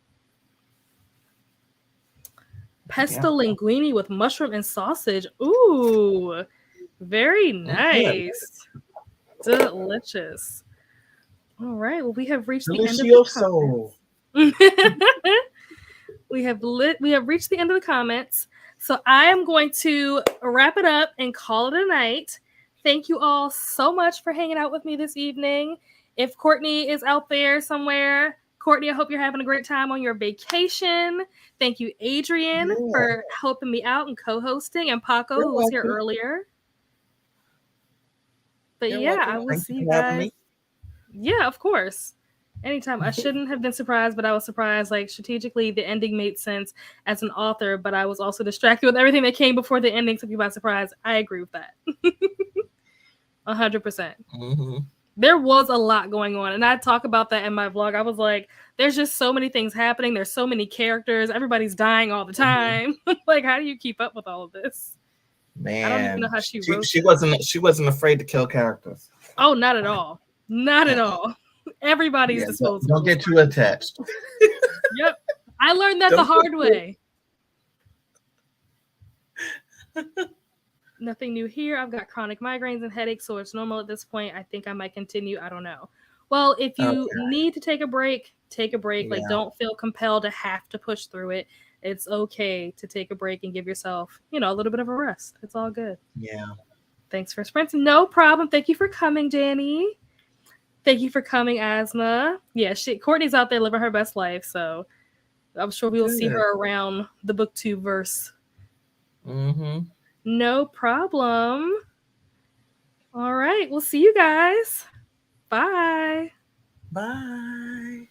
Pesto linguine with mushroom and sausage. Ooh, very nice. Delicious. All right. Well, we have reached the end of the comments. We have reached the end of the comments. So I am going to wrap it up and call it a night. Thank you all so much for hanging out with me this evening. If Courtney is out there somewhere, Courtney, I hope you're having a great time on your vacation. Thank you, Adrian, for helping me out and co-hosting, and Paco, who was here earlier. But I will see you guys. Yeah, of course. Anytime. I shouldn't have been surprised, but I was surprised. Like, strategically, the ending made sense as an author, but I was also distracted with everything that came before the ending took me by surprise. I agree with that. 100%. There was a lot going on, and I talk about that in my vlog. I was like, there's just so many things happening. There's so many characters. Everybody's dying all the time. Like, how do you keep up with all of this? Man, I don't even know how she wrote she wasn't afraid to kill characters. Oh, not at all. Not at all. Everybody's disposable. Don't get too attached. Yep. I learned that the hard way. Nothing new here. I've got chronic migraines and headaches, so it's normal at this point. I think I might continue. I don't know. Well, if you need to take a break, take a break. Like, don't feel compelled to have to push through it. It's okay to take a break and give yourself, a little bit of a rest. It's all good. Yeah. Thanks for sprints. No problem. Thank you for coming, Danny. Thank you for coming, Asma. Yeah, Courtney's out there living her best life, so I'm sure we will see her around the booktube verse. No problem. All right, we'll see you guys. Bye. Bye.